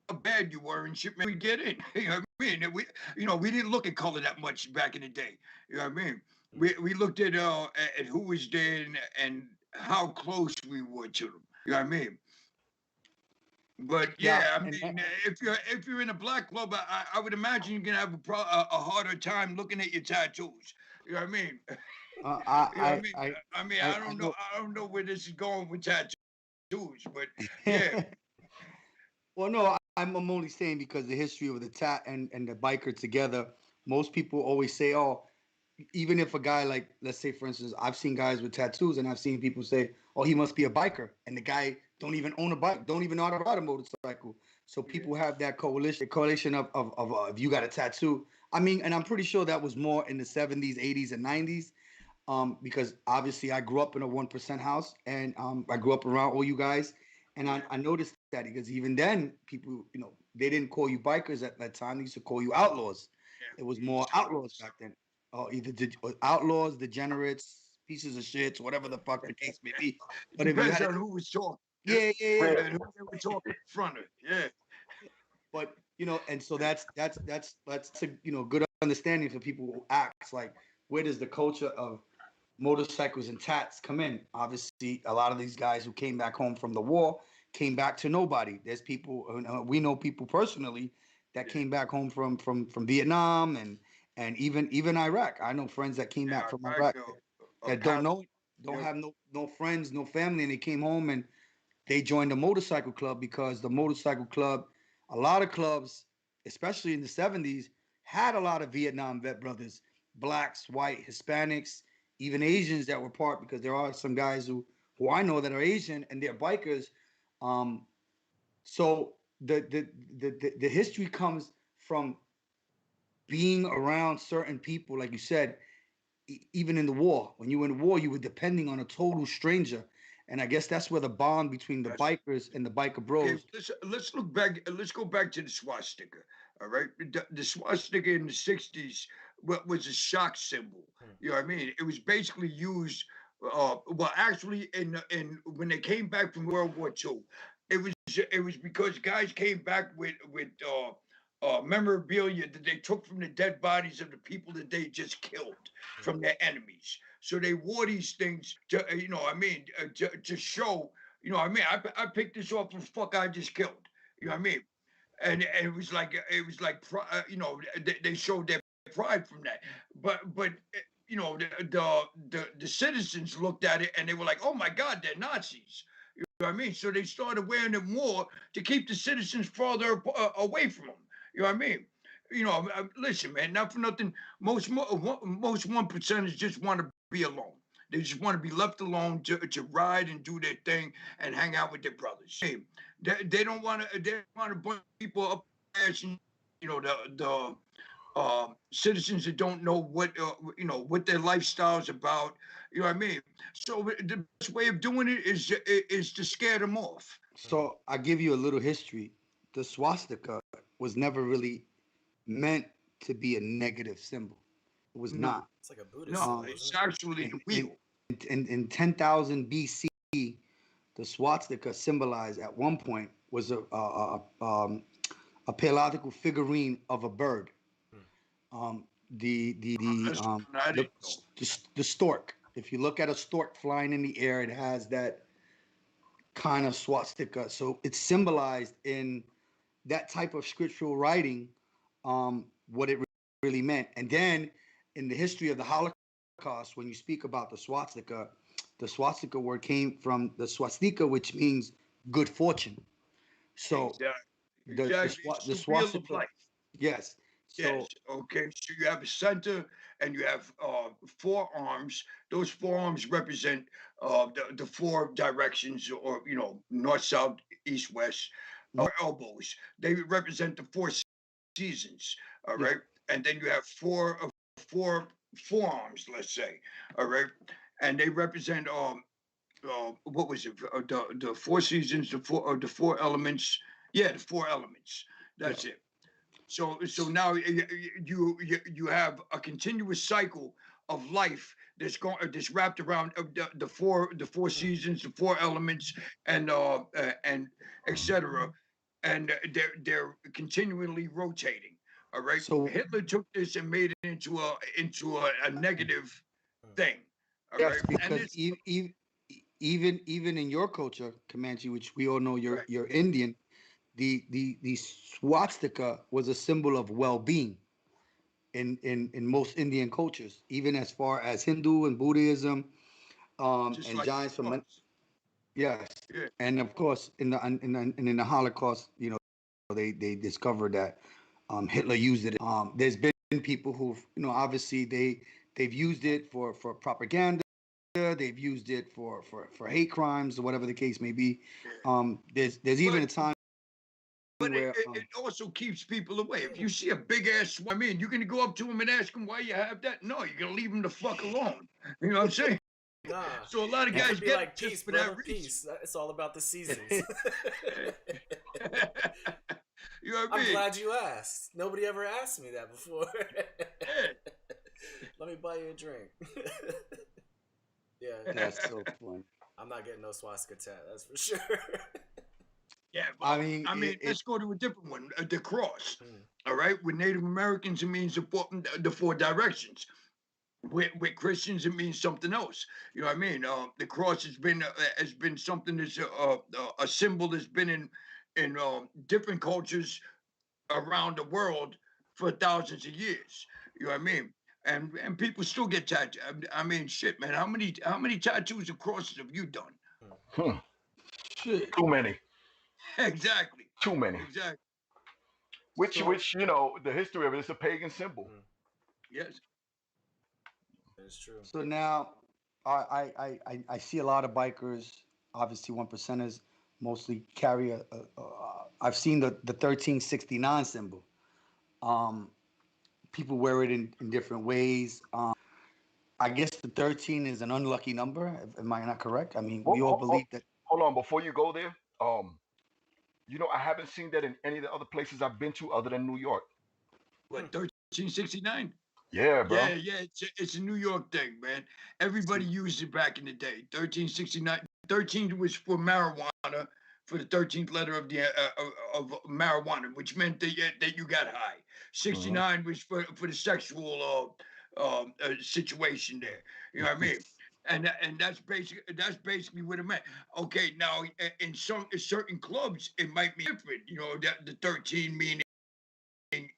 how bad you were and shit, man, we get in. You know what I mean? We didn't look at color that much back in the day. You know what I mean? We looked at who was there and how close we were to them. You know what I mean? But Yeah, yeah, I and mean, if you're in a black club, I would imagine you're gonna have a harder time looking at your tattoos. You know what I mean? You know what I mean? I know. I don't know where this is going with tattoos, but yeah, Well, no, I'm only saying because the history of the tat and the biker together. Most people always say, "Oh, even if a guy like, let's say, for instance, I've seen guys with tattoos, and I've seen people say, "Oh, he must be a biker," and the guy don't even own a bike, don't even know how to ride a motorcycle. So yeah, people have that correlation of if you got a tattoo. I mean, and I'm pretty sure that was more in the 70s, 80s, and 90s. Because obviously I grew up in a 1% house, and I grew up around all you guys, and I noticed that because even then people, they didn't call you bikers at that time; they used to call you outlaws. It was yeah. We more used to call outlaws back then, or either outlaws, degenerates, pieces of shit, whatever the fuck the case may be. it But if you depends had, on who was talking. Yeah, yeah, yeah, yeah, and who they were talking in front of. Yeah, but and so that's a good understanding for people who ask like, where does the culture of motorcycles and tats come in? Obviously, a lot of these guys who came back home from the war came back to nobody. There's people, we know people personally that yeah, came back home from Vietnam and even Iraq. I know friends that came back from yeah. Iraq that don't Cali, know, don't yeah, have no friends, no family, and they came home and they joined the motorcycle club because the motorcycle club, a lot of clubs, especially in the 70s, had a lot of Vietnam vet brothers, blacks, white, Hispanics, even Asians that were part, because there are some guys who I know that are Asian and they're bikers. Um, so the history comes from being around certain people, like you said, even in the war. When you were in the war, you were depending on a total stranger, and I guess that's where the bond between the that's bikers and the biker okay. bros. Let's look back. Let's go back to the swastika. All right, the swastika in the '60s was a shock symbol. You know what I mean? It was basically used. Well, actually, in when they came back from World War II, it was because guys came back with memorabilia that they took from the dead bodies of the people that they just killed from their enemies. So they wore these things to, to show, I picked this off of fuck I just killed. You know what I mean? And they showed their pride from that. But the citizens looked at it and they were like, oh my God, they're Nazis. You know what I mean? So they started wearing them more to keep the citizens farther away from them. You know what I mean? Listen, man, not for nothing. Most 1%ers just want to be alone. They just want to be left alone to ride and do their thing and hang out with their brothers. Hey, they don't want to. They want to bring people up, and citizens that don't know what their lifestyle is about. You know what I mean? So the best way of doing it is to scare them off. So I give you a little history. The swastika was never really meant to be a negative symbol. It was not. It's like a Buddhist No, symbol, it's isn't it? actually the wheel. In 10,000 BC, the swastika symbolized at one point was a paleolithical figurine of a bird. The stork. If you look at a stork flying in the air, it has that kind of swastika. So it's symbolized in that type of scriptural writing, what it really meant. And then in the history of the Holocaust, when you speak about the swastika word came from the swastika, which means good fortune. So Exactly. the swastika, yes. So, yes. Okay. So you have a center and you have four arms. Those four arms represent the four directions, or north, south, east, west. Elbows. They represent the four seasons. All right. Yeah. And then you have four forearms, let's say. All right. And they represent what was it? The four seasons, the four elements. Yeah, the four elements. That's it. So now you have a continuous cycle of life that's wrapped around the four seasons, the four elements, and etc. And they're continually rotating. All right. So Hitler took this and made it into a negative thing. All yes, right? because even in your culture, Comanche, which we all know you're Indian, the swastika was a symbol of well-being in most Indian cultures, even as far as Hindu and Buddhism, and like Jainism. Yes, yeah. And of course in the Holocaust, they discovered that Hitler used it. There's been people who've obviously they've used it for propaganda. They've used it for hate crimes or whatever the case may be. There's even a time. But it also keeps people away. If you see a big ass, you're gonna go up to him and ask him why you have that. No, you're gonna leave him the fuck alone. You know what I'm saying? Nah. So a lot of guys get like peace, for brother, that peace. It's all about the seasons. You know what I mean? I'm glad you asked. Nobody ever asked me that before. Let me buy you a drink. Yeah, that's so fun. I'm not getting no swastika tat. That's for sure. Yeah, I mean, let's go to a different one. The cross. All right, with Native Americans, it means the four directions. With Christians, it means something else. You know what I mean? The cross has been something that's a symbol that's been in different cultures around the world for thousands of years. You know what I mean? And people still get tattooed. I mean, shit, man. How many tattoos and crosses have you done? Shit. Too many. Exactly. Too many. Exactly. Which the history of it is a pagan symbol. Yes. That's true. So now, I see a lot of bikers, obviously 1%ers, mostly carry I've seen the 1369 symbol. People wear it in different ways. I guess the 13 is an unlucky number. Am I not correct? I mean, we all believe that. Hold on, before you go there, I haven't seen that in any of the other places I've been to other than New York. What, 1369? Yeah, bro. Yeah, it's a New York thing, man. Everybody used it back in the day. 1369. 13 was for marijuana. for the 13th letter of the of marijuana, which meant that you got high. Mhm. 69 was for the sexual situation there. You know what I mean? And that's basically what it meant. Okay, now in some in certain clubs it might be different. You know, that the 13 meaning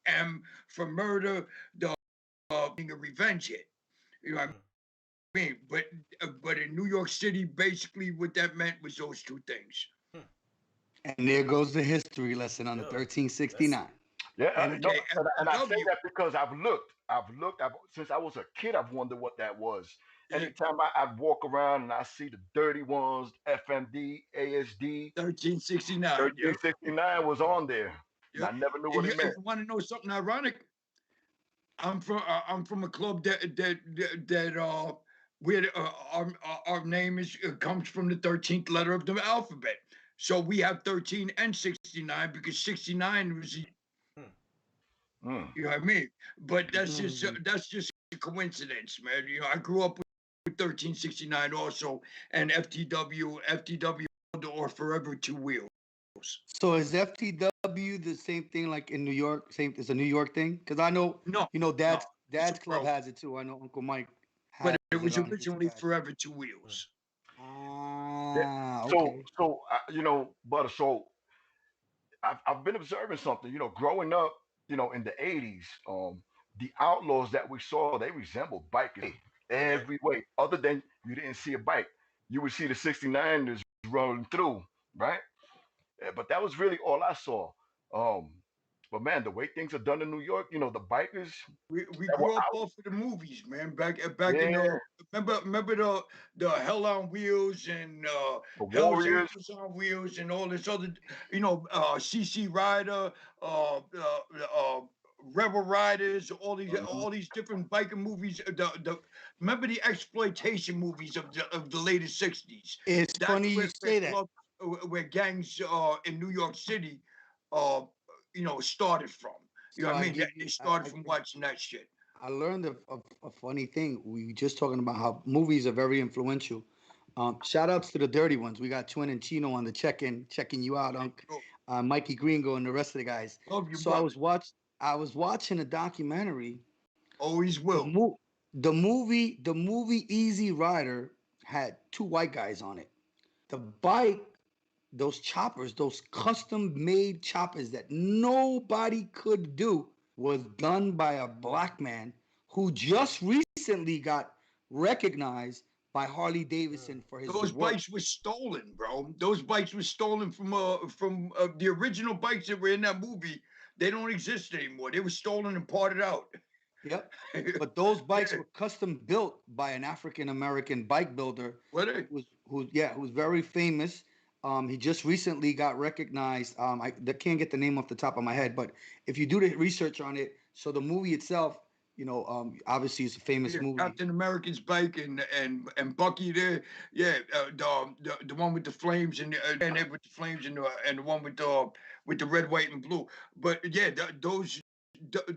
M for murder, the being a revenge hit. You know what I mean? But in New York City, basically what that meant was those two things. And there goes the history lesson on the Yo, that's 1369. Yeah, no, Okay, and I say FTW. that because since I was a kid. I've wondered what that was. Yeah, Anytime I walk around and I see the dirty ones, FMD, ASD, 1369. Yep. 1369 was on there, and Yep. I never knew And what it meant. you want to know something ironic? I'm from a club that where our name is comes from the 13th letter of the alphabet. So we have 13 and 69 because 69 was Hmm. Mm. you know what I mean. But Mhm. that's just a coincidence, man. You know, I grew up with 1369 also, and FTW or forever two wheels. So is FTW the same thing like in New York? Same, it's a New York thing? Because I know, No, no, it's a Dad's club world, has it too. I know Uncle Mike but has it it was on his originally patch. forever two wheels. Yeah. Ah, So, okay. Butter. So I've been observing something. Growing up, in the '80s, the outlaws that we saw, they resembled bikers Yeah. every way. Other than you didn't see a bike, you would see the '69ers rolling through, right? But that was really all I saw. Um, but man, the way things are done in New York, the bikers We that were grew up out, off of the movies, man. Back in yeah, the remember the Hell on Wheels and the Hell's Warriors. Angels on Wheels and all this other, CC Rider, Rebel Riders, Mhm. all these different biker movies. Remember the exploitation movies of the later '60s. It's That's funny you where say that. clubs, where gangs in New York City, uh, started from. You know So what I I mean? give They you, started from watching that shit. I learned a funny thing. We were just talking about how movies are very influential. Shout outs to the dirty ones. We got Twin and Chino on the checking you out, Unc. Oh, Mikey Gringo and the rest of the guys. love you, So brother. I was watching a documentary. Always The will. mo- the movie Easy Rider had two white guys on it. The bike, those choppers, those custom made choppers that nobody could do, was done by a black man who just recently got recognized by Harley Davidson for his Those work. bikes were stolen, bro. Those bikes were stolen from the original bikes that were in that movie. They don't exist anymore. They were stolen and parted out. Yep. But those bikes Yeah, were custom built by an African American bike builder were they? who's very famous. He just recently got recognized. I can't get the name off the top of my head, but if you do the research on it, so the movie itself, obviously it's a famous Yeah, movie. Captain America's bike and Bucky there. Yeah, the one with the flames and it with the flames and the one with the red, white, and blue. But yeah, those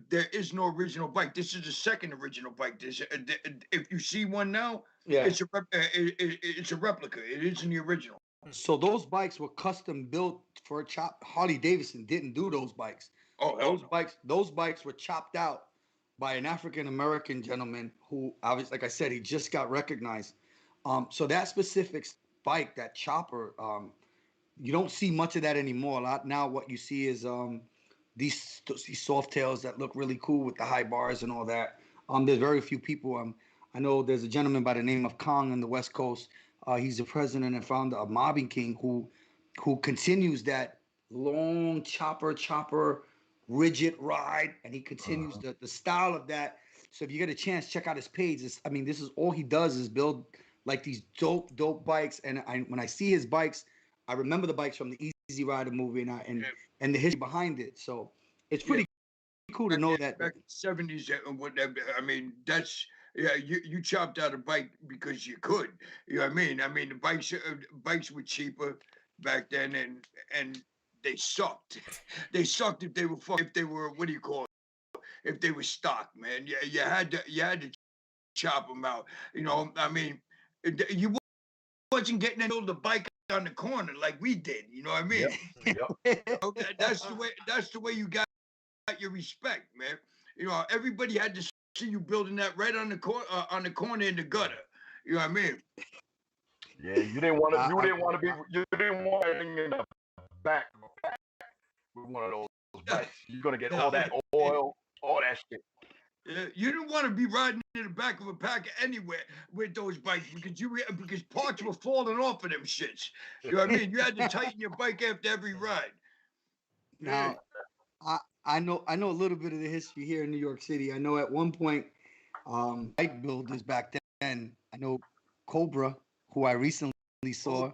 there is no original bike. This is the second original bike. If you see one now, Yeah. it's a replica. It isn't the original. So those bikes were custom built for a chop. Harley Davidson didn't do those bikes. Oh hell no. Those bikes were chopped out by an African American gentleman who, obviously, like I said, he just got recognized. So that specific bike, that chopper, you don't see much of that anymore. A lot now, what you see is these soft tails that look really cool with the high bars and all that. There's very few people. I know there's a gentleman by the name of Kong on the West Coast. He's the president and founder of Mobbing King, who continues that long chopper rigid ride, and he continues Mhm. the style of that. So if you get a chance, check out his page. This is all he does is build like these dope bikes. And when I see his bikes, I remember the bikes from the Easy Rider movie and the history behind it. So it's Yeah, pretty cool to back know that. back in the '70s and whatever. I mean, that's yeah. You chopped out a bike because you could. You know what I mean? I mean, the bikes were cheaper back then, and they sucked. They sucked if they were what do you call it? If they were stock, man. Yeah, you had to chop them out. You know, I mean, you wasn't getting into the bike on the corner like we did. You know what I mean? Yep. Yep. Okay, that's the way. That's the way you got your respect, man. You know, everybody had to see you building that right on the corner in the gutter. You know what I mean? Yeah, you didn't want to. I, You I, didn't want to be. You didn't want anything in the back with one of those bikes. You're gonna get all that oil, all that shit. You didn't want to be riding in the back of a pack anywhere with those bikes because parts were falling off of them shits. You know what I mean? You had to tighten your bike after every ride. now, I know a little bit of the history here in New York City. I know at one point, bike builders back then. I know Cobra, who I recently saw,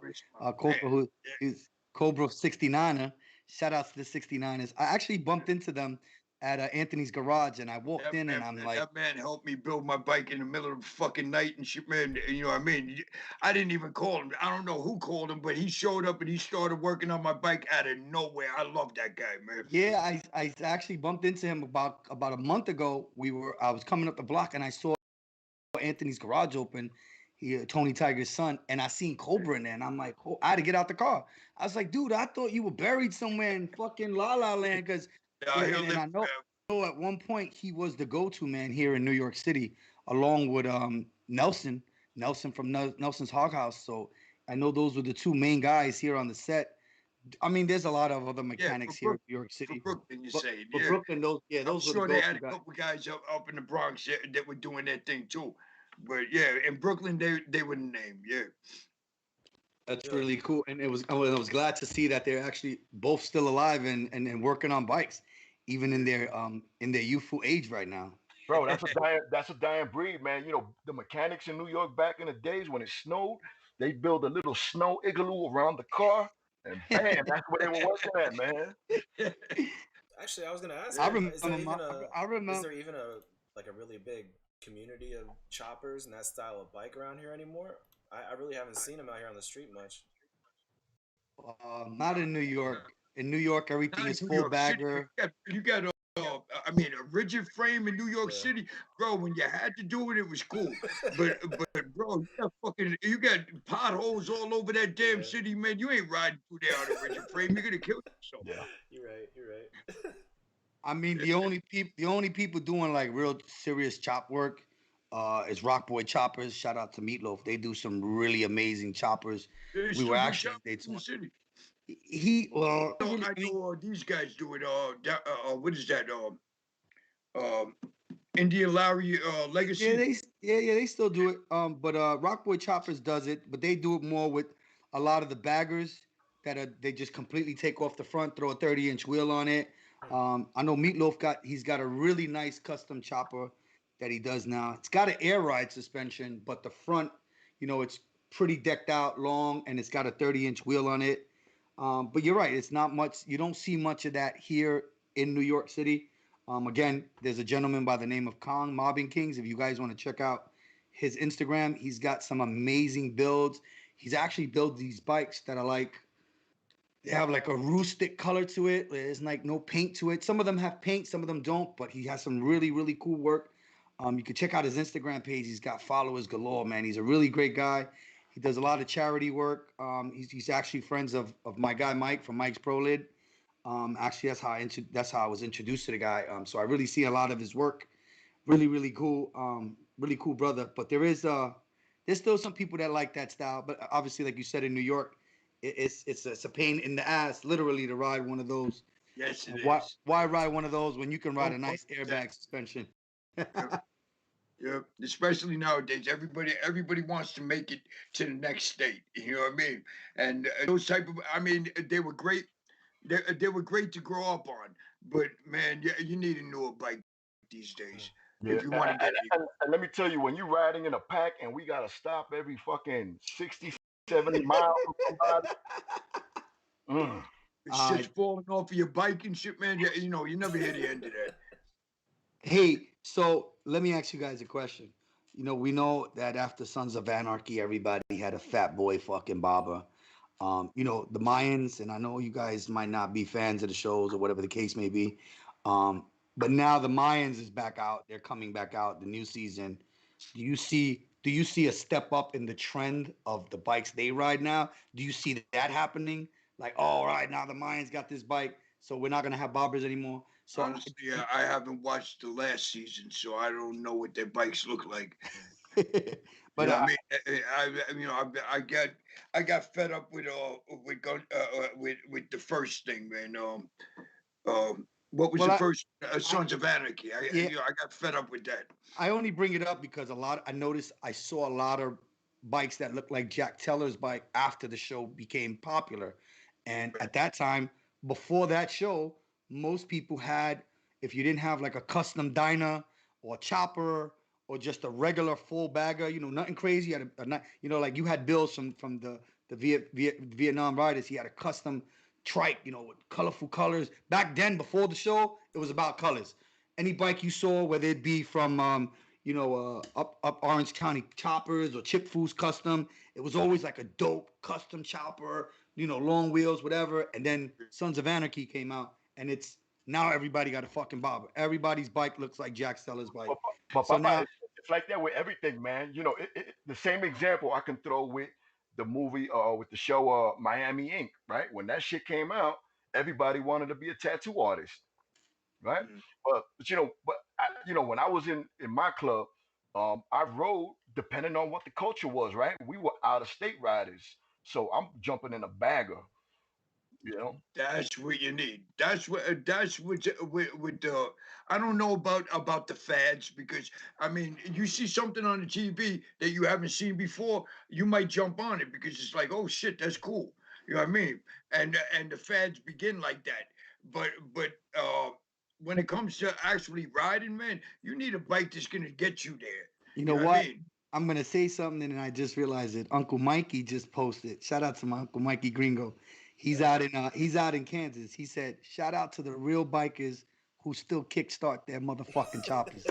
Cobra, who is Cobra 69er. Shout out to the 69ers. I actually bumped into them at Anthony's garage, and I walked in, and I'm like, that man helped me build my bike in the middle of the fucking night and shit, man. You know what I mean? I didn't even call him. I don't know who called him, but he showed up and he started working on my bike out of nowhere. I love that guy, man. yeah, I actually bumped into him about a month ago. I was coming up the block, and I saw Anthony's garage open. Tony Tiger's son, and I seen Cobra in there, and I'm like, oh, I had to get out the car. I was like, dude, I thought you were buried somewhere in fucking La La Land, because and I know at one point he was the go-to man here in New York City, along with Nelson from Nelson's Hog House. So I know those were the two main guys here on the set. I mean, there's a lot of other mechanics here in New York City. For Brooklyn, you say? For Brooklyn, those I'm were sure the they had a guys. couple guys up in the Bronx that were doing that thing too. But yeah, in Brooklyn, they were named. Yeah. That's really cool, and I was glad to see that they're actually both still alive and working on bikes, even in their youthful age right now. Bro, that's a dying breed, man. You know, the mechanics in New York back in the days when it snowed, they build a little snow igloo around the car, and bam, that's what they were working at, man. Actually, I was gonna ask. I Is there remember. even I remember. is there even a really big community of choppers and that style of bike around here anymore? I really haven't seen them out here on the street much. Not in New York. In New York, everything Not is New full York City. bagger. You got I mean, a rigid frame in New York City, bro. When you had to do it, it was cool. But bro, you got potholes all over that damn city, man. You ain't riding through there on a rigid frame. You're gonna kill yourself. Yeah. You're right. I mean, the only people doing like real serious chop work is Rock Boy Choppers. Shout out to Meatloaf. They do some really amazing choppers. We were actually in the city. I mean, know these guys do it. What is that? Indian Larry Legacy. they still do it. But Rock Boy Choppers does it, but they do it more with a lot of the baggers they just completely take off the front, throw a 30-inch wheel on it. I know Meatloaf he's got a really nice custom chopper that he does now. It's got an air ride suspension, but the front, it's pretty decked out, long, and it's got a 30-inch wheel on it. But you're right, it's not much. You don't see much of that here in New York City. Again, there's a gentleman by the name of Kong Mobbing Kings. If you guys want to check out his Instagram, he's got some amazing builds. He's actually built these bikes that are they have like a rustic color to it. There's like no paint to it. Some of them have paint, some of them don't, but he has some really, really cool work. You can check out his Instagram page. He's got followers galore, man. He's a really great guy. He does a lot of charity work. He's actually friends of my guy Mike from Mike's Pro Lid. Actually, that's how I was introduced to the guy. So I really see a lot of his work. Really, really cool. Really cool brother. But there's still some people that like that style. But obviously, like you said, in New York, it's a pain in the ass, literally, to ride one of those. Yes, Why ride one of those when you can ride a nice airbag suspension? Yeah, especially nowadays, everybody wants to make it to the next state. You know what I mean? And those type of, they were great. They were great to grow up on. But man, you need a newer bike these days if you want to get. And let me tell you, when you're riding in a pack and we gotta stop every fucking 60, 70 miles from somebody. Shit's falling off of your bike and shit, man. You never hear the end of that. Hey, so let me ask you guys a question. We know that after Sons of Anarchy, everybody had a fat boy fucking barber. The Mayans, and I know you guys might not be fans of the shows or whatever the case may be. But now the Mayans is back out. They're coming back out, the new season. Do do you see a step up in the trend of the bikes they ride now? Do you see that happening? Like, oh, all right, now the Mayans got this bike, so we're not gonna have bobbers anymore. So, Honestly, I haven't watched the last season, so I don't know what their bikes look like. You but know what I mean? You know, I got fed up with the first thing, man. What was well, the I, first Sons of Anarchy? yeah, I got fed up with that. I only bring it up because I noticed I saw a lot of bikes that looked like Jack Teller's bike after the show became popular. And at that time, before that show, most people had, if you didn't have like a custom Dyna or chopper or just a regular full bagger, nothing crazy. You had like you had Bills from the Vietnam Riders. He had a custom trike, with colorful colors. Back then, before the show, it was about colors. Any bike you saw, whether it be from up Orange County choppers or Chip Foo's custom, it was always like a dope custom chopper, long wheels, whatever. And then Sons of Anarchy came out, and it's now everybody got a fucking bobber. Everybody's bike looks like Jack Stella's bike. But So Papa, now, it's like that with everything, man. The same example I can throw with the movie, with the show, Miami Ink, right? When that shit came out, everybody wanted to be a tattoo artist, right? Mm. But when I was in my club, I rode depending on what the culture was, right? We were out of state riders, so I'm jumping in a bagger, you know. That's what you need. With the. I don't know about the fads because I mean, you see something on the TV that you haven't seen before, you might jump on it because it's like, oh shit, that's cool. You know what I mean? And the fads begin like that. But when it comes to actually riding, man, you need a bike that's gonna get you there. you You know know what I what? mean? I'm gonna say something, and I just realized it. Uncle Mikey just posted. Shout out to my Uncle Mikey Gringo. He's out in Kansas. He said, "Shout out to the real bikers who still kickstart their motherfucking choppers."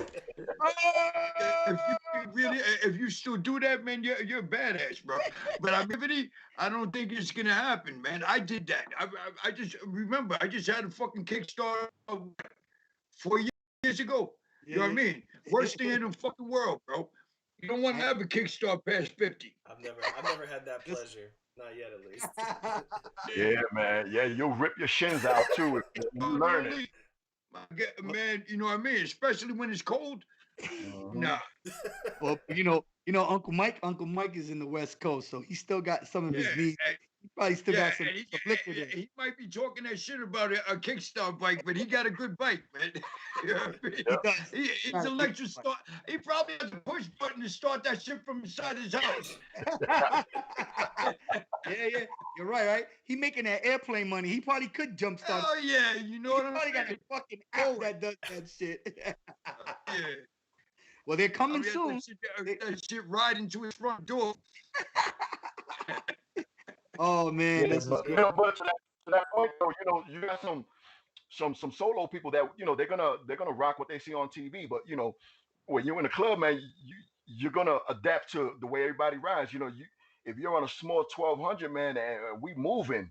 If you still do that, man, you're a badass, bro. But I mean, I don't think it's gonna happen, man. I did that. I just remember I just had a fucking Kickstarter 4 years ago. You know what I mean? Worst thing in the fucking world, bro. You don't want to have a Kickstart past 50. I've never had that pleasure. Not yet, at least. Yeah, man. Yeah, you'll rip your shins out too if you learn it. Man, you know what I mean? Especially when it's cold. Mhm. Nah. Well, Uncle Mike is in the West Coast, so he still got some of Yeah, his knees. He probably still yeah, got some, and some liquid in. he might be talking that shit about a Kickstart bike, but he got a good bike, man. You know what I mean? He does. He's Got a good electric bike. start. He probably has a push button to start that shit from inside his house. Yeah, you're right. He making that airplane money. He probably could jump start. Oh yeah, you know He what I'm probably got a saying? fucking app Oh, that does that shit. yeah. Well, they're I coming mean, soon. that shit right into his front door. Oh man, Yeah, this is but good. to that point though, you got some solo people that they're gonna rock what they see on TV, but when you're in the club, man, you're gonna adapt to the way everybody rides. If you're on a small 1200, man, and we moving,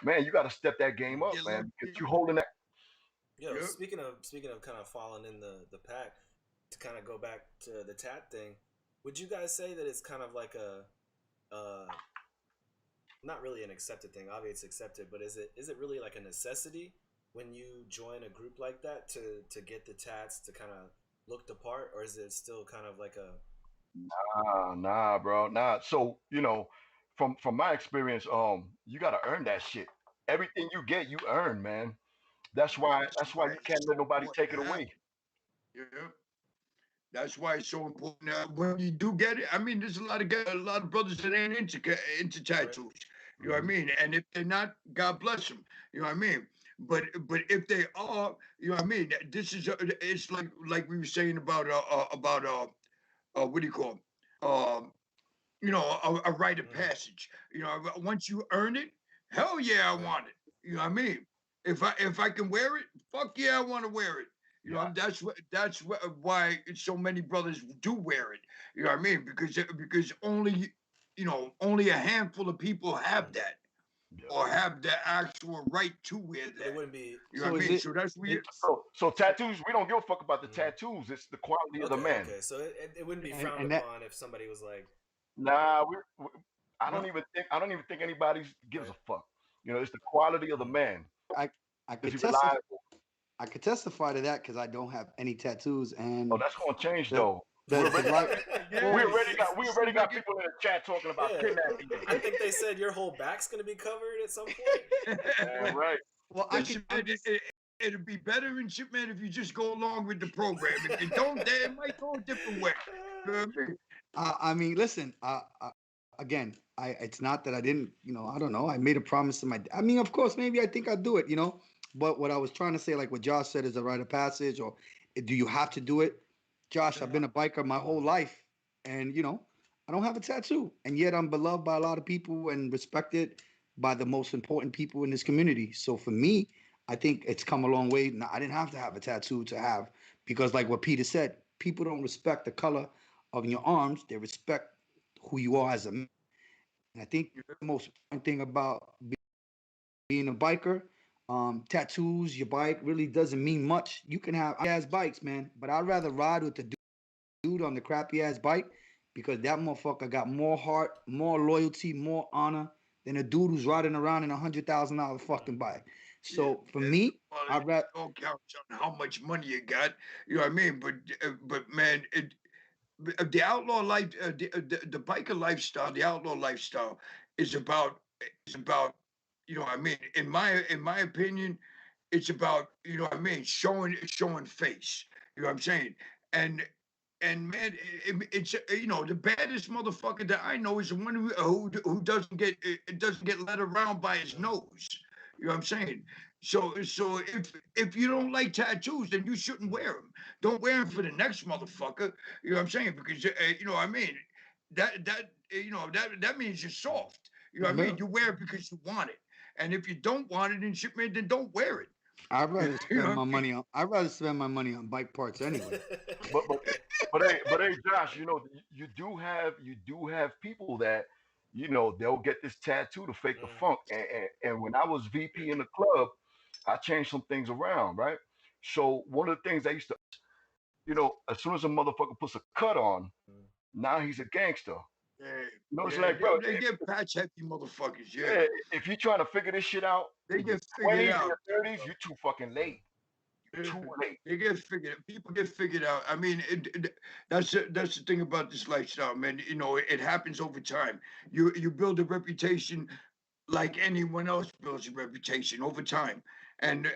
man, you got to step that game up, Get a little man, because you holding that. Yo, Yep. speaking of kind of falling in the pack, to kind of go back to the tat thing, would you guys say that it's kind of like uh not really an accepted thing? Obviously it's accepted, but is it really like a necessity when you join a group like that to get the tats to kind of look the part, or is it still kind of like a Nah, bro, nah. So from my experience, you got to earn that shit. Everything you get, you earn, man. That's why. That's That's why why you it's can't let so nobody important take to it have. away. Yeah. That's why it's so important. When you do get it, I mean, there's a lot of brothers that ain't into right? tattoos. You know what I Mhm. mean? And if they're not, God bless them. You know what I mean? But if they are, you know what I mean? This is it's like we were saying what do you call it? A rite of Mm, passage. Once you earn it, hell yeah, I right. want it. You know what I mean? If I can wear it, fuck yeah, I want to wear it. Yeah. Why so many brothers do wear it. You know what I mean? Because only a handful of people have that. Yeah. or have the actual right to wear But it that. wouldn't be. You know So what I is mean? it? So that's weird. So tattoos, we don't give a fuck about the Mm. tattoos. It's the quality of the Okay, man. okay. So it wouldn't be frowned And that upon if somebody was like, Nah, I No, don't even think anybody gives right? a fuck. You know, it's the quality of the Mm. man. I I Is could he testify. reliable? I could testify to that because I don't have any tattoos, Oh, and that's gonna change the though. the right. yeah, Well, We seems already like got people in the chat talking about Yeah, kidnapping you. I think they said your whole back's gonna be covered at some point. Damn right. well, I could. listen, I'm man, just. it'd be better and shit, man, if you just go along with the program. If you don't, then it might go a different way. You know what I mean? I mean, listen. Again, it's not that I didn't. I don't know. I made a promise to my. I mean, of course, maybe I think I'd do it. But what I was trying to say, like what Josh said, is a rite of passage, or do you have to do it? Josh, I've been a biker my whole life, and I don't have a tattoo, and yet I'm beloved by a lot of people and respected by the most important people in this community. So for me, I think it's come a long way. Now, I didn't have to have a tattoo to have, because like what Peter said, people don't respect the color of your arms; they respect who you are as a man. And I think the most important thing about being a biker, tattoos, your bike really doesn't mean much. You can have ass bikes, man, but I'd rather ride with the dude on the crappy ass bike, because that motherfucker got more heart, more loyalty, more honor than a dude who's riding around in $100,000 fucking bike. Yeah, So for and me, well, I'd it rather. all counts on how much money you got. You know what I mean? But man, the outlaw life, the biker lifestyle, the outlaw lifestyle is about, you know what I mean. In my opinion, it's about, you know what I mean, showing face. You know what I'm saying? And and man, it's the baddest motherfucker that I know is the one who doesn't get led around by his nose. You know what I'm saying? So if you don't like tattoos, then you shouldn't wear them. Don't wear them for the next motherfucker. You know what I'm saying? Because you know what I mean. That means you're soft. You know what I mean? You wear it because you want it. And if you don't want it in shipment, then don't wear it. I'd rather You know spend what my I mean? money on. I'd rather spend my money on bike parts anyway. But but but hey, Josh, you do have people that they'll get this tattoo to fake the Mm. funk. And when I was VP in the club, I changed some things around, right? So one of the things I used to, as soon as a motherfucker puts a cut on, Mm. now he's a gangster. Yeah, It's yeah, like, bro, they get patch heavy motherfuckers. Yeah, if you're trying to figure this shit out they in your get figured 20s and out. your 30s, you're too fucking late. Yeah, Too late. they get figured. People get figured out. I mean, that's the thing about this lifestyle, man. It happens over time. You build a reputation like anyone else builds a reputation over time, and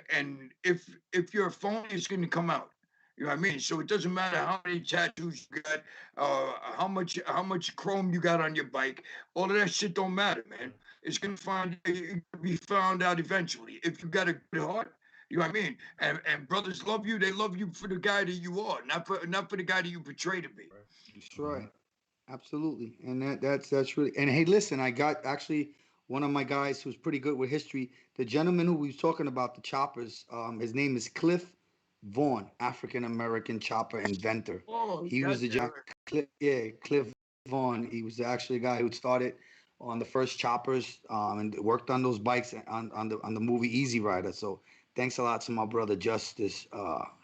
if you're a phony, it's going to come out. You know what I mean? So it doesn't matter how many tattoos you got, how much chrome you got on your bike. All of that shit don't matter, man. It's gonna be found out eventually. If you got a good heart, you know what I mean. And brothers love you. They love you for the guy that you are, not for the guy that you portray to be. Right. That's right. Absolutely. And that's really. And hey, listen, I got actually one of my guys who's pretty good with history. The gentleman who we was talking about, the choppers, his name is Cliff Vaughn, African American chopper inventor. Oh, He was God the damn Cliff Vaughn. He was actually a guy who started on the first choppers, and worked on those bikes on the movie Easy Rider. So thanks a lot to my brother Justice.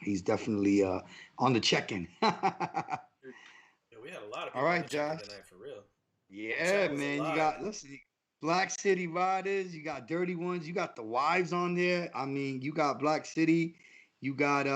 He's definitely on the check-in. Yeah, we had a lot of All people on the right, check-in Josh. tonight for real. The Yeah, chat was man. You alive. got, listen, Black City Riders, you got Dirty Ones, you got the wives on there. I mean, you got Black City, you got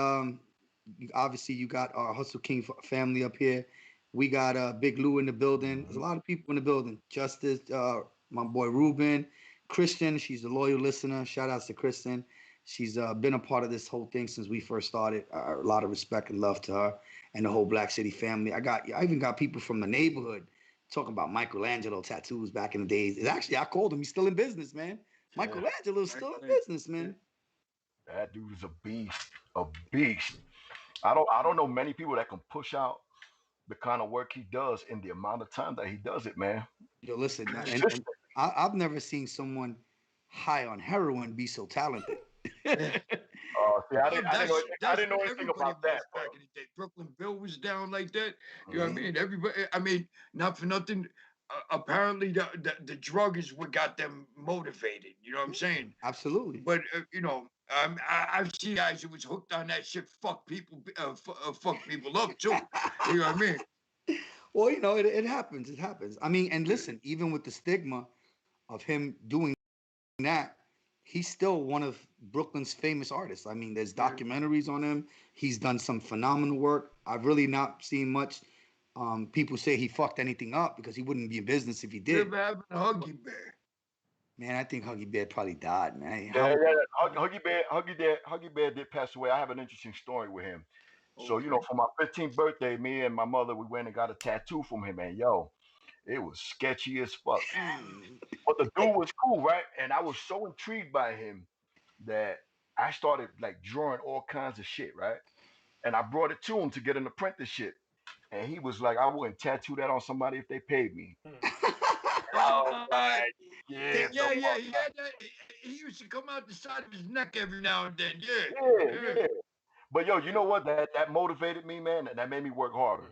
obviously you got our Hustle King family up here. We got Big Lou in the building. There's a lot of people in the building. Justice, my boy Ruben, Christian, she's a loyal listener. Shout outs to Kristen. She's been a part of this whole thing since we first started. A lot of respect and love to her and the whole Black City family. I even got people from the neighborhood talking about Michelangelo tattoos back in the days. It's actually, I called him. He's still in business, man. Yeah, Michelangelo's right. still in business, man. that dude is a beast. A beast. I don't know many people that can push out the kind of work he does in the amount of time that he does it, man. Yo, listen, and Consistent. I've never seen someone high on heroin be so talented. See, I Well, didn't, I didn't know, I that's didn't know what anything everybody about that, was bro. back in the day. Brooklyn Bill was down like that. You know what I Mhm. mean? Everybody. I mean, not for nothing. apparently the drug is what got them motivated. You know what I'm saying? Absolutely. But I've seen guys who was hooked on that shit. Fuck people up too. You know what I mean? Well, it happens. It happens. I mean, and listen, even with the stigma of him doing that, he's still one of Brooklyn's famous artists. I mean, there's Yeah. documentaries on him. He's done some phenomenal work. I've really not seen much. People say he fucked anything up because he wouldn't be in business if he You did. ever having a Huggy Bear? Man, I think Huggy Bear probably died, man. Yeah, How? yeah. Huggy Bear did pass away. I have an interesting story with him. So, Okay. for my 15th birthday, me and my mother, we went and got a tattoo from him, and yo, it was sketchy as fuck. But the dude was cool, right? And I was so intrigued by him that I started like drawing all kinds of shit, right? And I brought it to him to get him to print the shit. And he was like, I wouldn't tattoo that on somebody if they paid me. I was Uh, like, yeah, yeah, yeah. He used to come out the side of his neck every now and then. yeah, Yeah, yeah. But yo, you know what? That motivated me, man. And that made me work harder.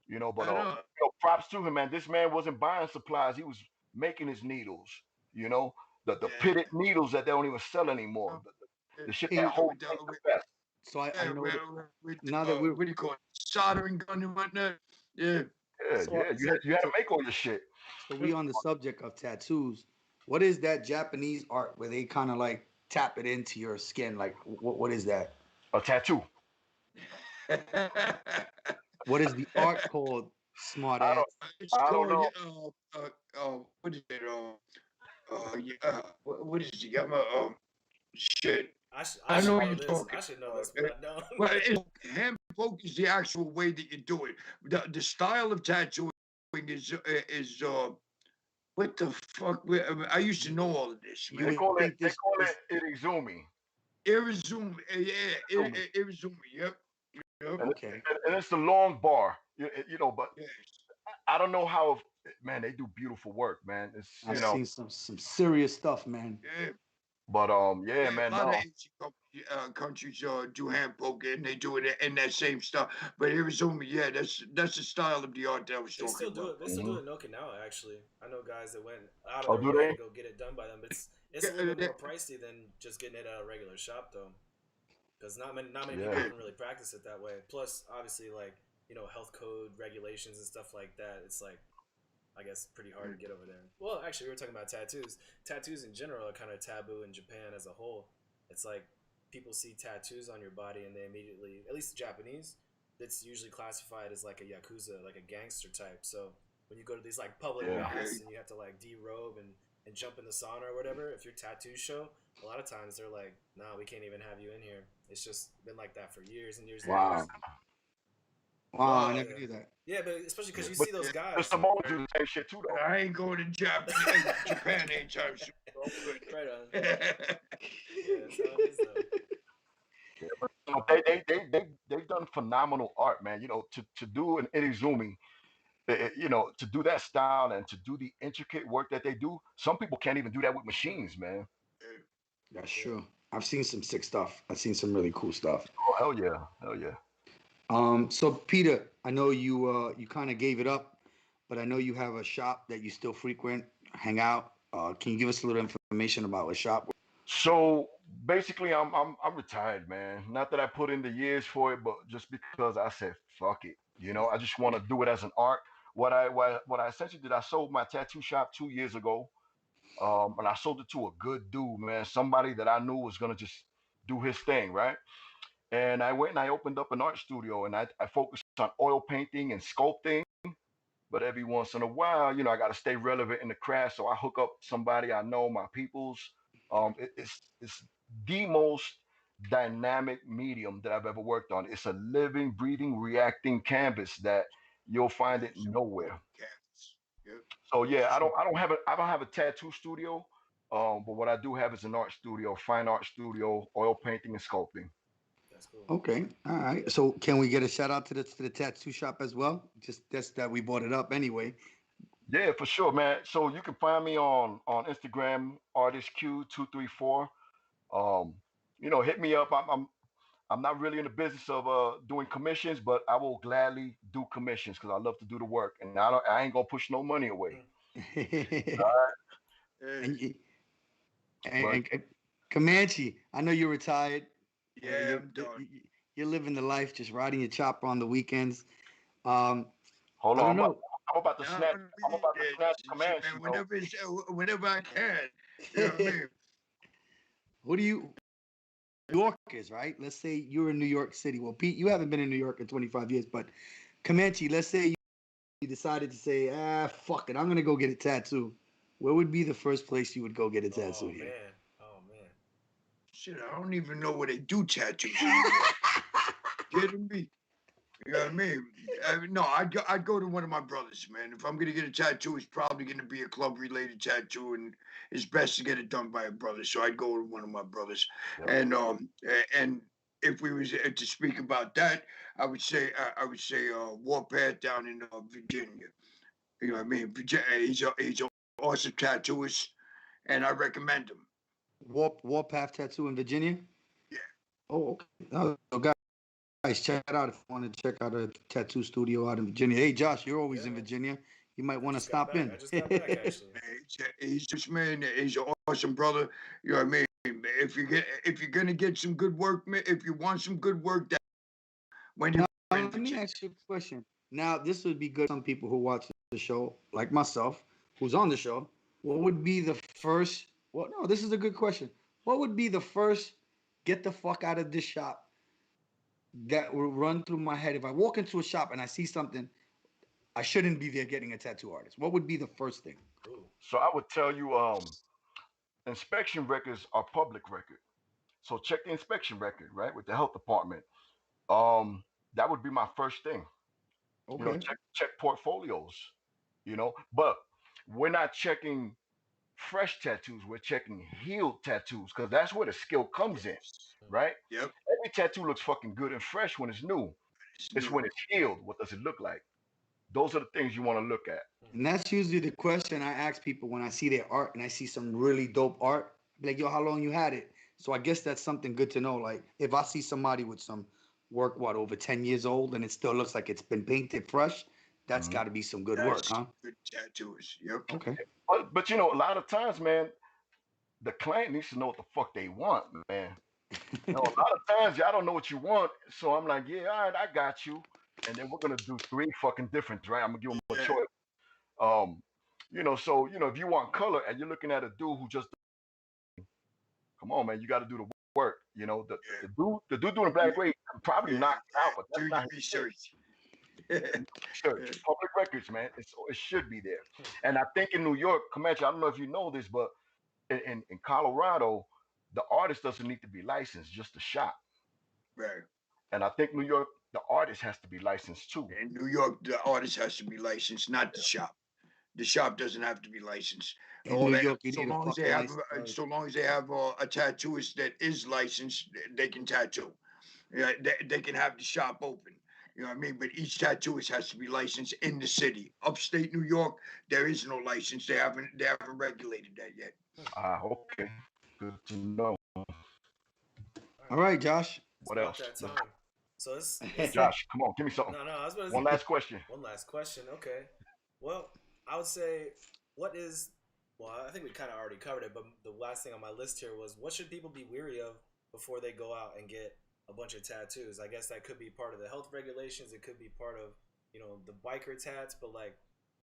But I know. props to him, man. This man wasn't buying supplies; he was making his needles. You know, the Yeah. pitted needles that they don't even sell anymore. The shit that Hey, holds With, paint the best. so I yeah, know that with now that we're what do you call it? Soldering gun and whatnot. Yeah. Yeah, so yeah. You had to so make all your shit. so we on the subject of tattoos. What is that Japanese art where they kind of like tap it into your skin? Like what is that? A tattoo. What is the art called? Smart I ass. don't. It's I don't called know. what is it? Yeah, what is it? Yama, shit. I I should know know you're this. talking I should know about. this, but I don't. Well, hand poke is the actual way that you do it. The style of tattooing is what the fuck? I used to know all of this, You They man. would call it. think They this call is it irizumi. Irizumi, yeah, Irizumi. Irizumi, yep, yep, And, okay. and it's the long bar. But yes. I don't know how. Man, they do beautiful work, man. It's I've seen some serious stuff, man. Yeah, But yeah, yeah, a man. lot of No, Asian countries do hand poking. They do it in that same style. But Irizumi, yeah, that's the style of the art that I was They still talking do about. it. They still do hmm it in Okinawa. Actually, I know guys that went out of oh, their do way to they? go get it done by them. But it's Yeah, a little bit more pricey than just getting it at a regular shop, though, because not many people Yeah. can really practice it that way. Plus, obviously, like health code regulations and stuff like that. It's like I guess pretty hard to get over there. Well, actually, we were talking about tattoos. Tattoos in general are kind of taboo in Japan as a whole. It's like people see tattoos on your body and they immediately, at least the Japanese, it's usually classified as like a yakuza, like a gangster type. So when you go to these like public Yeah. baths and you have to like derobe and jump in the sauna or whatever, if your tattoos show, a lot of times they're like, "Nah, we can't even have you in here." It's just been like that for years and years and Wow. years. Wow, I uh, never Yeah, knew that. yeah, but especially because you But see those the guys. Samoans do the same shit too, though. I ain't going to Japan anytime soon. Bro. I'm Right on. good. Yeah, that's how it is though. They've done phenomenal art, man. To do an irizumi, to do that style and to do the intricate work that they do. Some people can't even do that with machines, man. That's Yeah. true. I've seen some sick stuff. I've seen some really cool stuff. Oh hell yeah, hell yeah. So Peter, I know you kind of gave it up, but I know you have a shop that you still frequent, hang out. Can you give us a little information about a shop? So basically, I'm retired, man. Not that I put in the years for it, but just because I said fuck it. I just want to do it as an art. What I essentially did, I sold my tattoo shop 2 years ago, and I sold it to a good dude, man. Somebody that I knew was gonna just do his thing, right? And I went and I opened up an art studio, and I focused on oil painting and sculpting. But every once in a while, I got to stay relevant in the craft. So I hook up somebody I know, my peoples. It's the most dynamic medium that I've ever worked on. It's a living, breathing, reacting canvas that you'll find it Yes, nowhere. cats. Yep. So yeah, I don't have a tattoo studio, but what I do have is an art studio, fine art studio, oil painting and sculpting. That's cool. Okay, all right. So can we get a shout out to the tattoo shop as well? Just that's that we brought it up anyway. Yeah, for sure, man. So you can find me on Instagram, artistq234. Um, hit me up. I'm not really in the business of doing commissions, but I will gladly do commissions because I love to do the work, and I ain't gonna push no money away. and, you- But and Comanche, I know you're retired. Yeah, You're, I'm done. you're living the life, just riding your chopper on the weekends. Um, hold I don't on, know. I'm about to Now, snatch. I'm about to snatch shit, Comanche, man, though. whenever I can, you know what I mean? What do you New Yorkers, right? Let's say you're in New York City. Well, Pete, you haven't been in New York in 25 years, but Comanche, let's say you decided to say, fuck it, I'm gonna go get a tattoo. Where would be the first place you would go get a tattoo Oh here? man. Oh man. Shit, I don't even know where they do tattoos in New York. Kidding me? You know what I mean? No, I'd go to one of my brothers, man. If I'm gonna get a tattoo, it's probably gonna be a club related tattoo, and it's best to get it done by a brother. So I'd go to one of my brothers, Yep. and if we was to speak about that, I would say Warpath down in Virginia. You know what I mean? Virginia, he's an awesome tattooist, and I recommend him. Warpath Tattoo in Virginia. Yeah. Oh, okay. Oh, guys, check it out if you want to check out a tattoo studio out in Virginia. Hey, Josh, you're always Yeah, in man. Virginia. You might I want to just got stop back. in. I just got back actually. He's just man. He's an awesome brother. You know what I mean? If you're gonna get some good work, if you want some good work, that when you're Now, in let me Virginia, ask you a question. Now, this would be good for some people who watch the show, like myself, who's on the show. What would be the first? Well, no, this is a good question. What would be the first get the fuck out of this shop that will run through my head if I walk into a shop and I see something I shouldn't be there getting a tattoo artist? What would be the first thing? Ooh. So I would tell you, inspection records are public record. So check the inspection record, right, with the health department. Um, that would be my first thing. Okay. Check portfolios. But we're not checking fresh tattoos. We're checking healed tattoos because that's where the skill comes in, right? yep, Every tattoo looks fucking good and fresh when it's new. it's It's new. when it's healed. What does it look like? Those are the things you want to look at. And that's usually the question I ask people when I see their art and I see some really dope art. I be like, yo, how long you had it? So I guess that's something good to know. Like if I see somebody with some work, over 10 years old and it still looks like it's been painted fresh, that's Mhm. got to be some good work, That's huh? good tattooist. Yep. Okay. But a lot of times, man, the client needs to know what the fuck they want, man. A lot of times y'all don't know what you want, so I'm like, yeah, all right, I got you, and then we're gonna do three fucking different, right? I'm gonna give them a Yeah. choice. Um, so if you want color and you're looking at a dude who just come on, man, you got to do the work. Yeah. The dude doing black gray can probably Yeah. knock it out, but Do that's your not his shit. research. Sure, public records, man. It should be there. And I think in New York, Comanche, I don't know if you know this, but in Colorado, the artist doesn't need to be licensed, just the shop. Right. And I think New York, the artist has to be licensed too. In New York, the artist has to be licensed, not the shop. The shop doesn't have to be licensed. In All New they York, you so need a long as they fucking have license. so long as they have a tattooist that is licensed, they can tattoo. Yeah, they can have the shop open. You know what I mean? But each tattooist has to be licensed in the city. Upstate New York, there is no license. They haven't regulated that yet. Ah, okay. Good to know. All All right. right, Josh. It's What about else? that time. So it's Josh, come on, give me something. no. I was about to One last question. one last question. Okay. Well, I would say what is well, I think we kind of already covered it, but the last thing on my list here was what should people be weary of before they go out and get a bunch of tattoos? I guess that could be part of the health regulations. It could be part of the biker tats. But like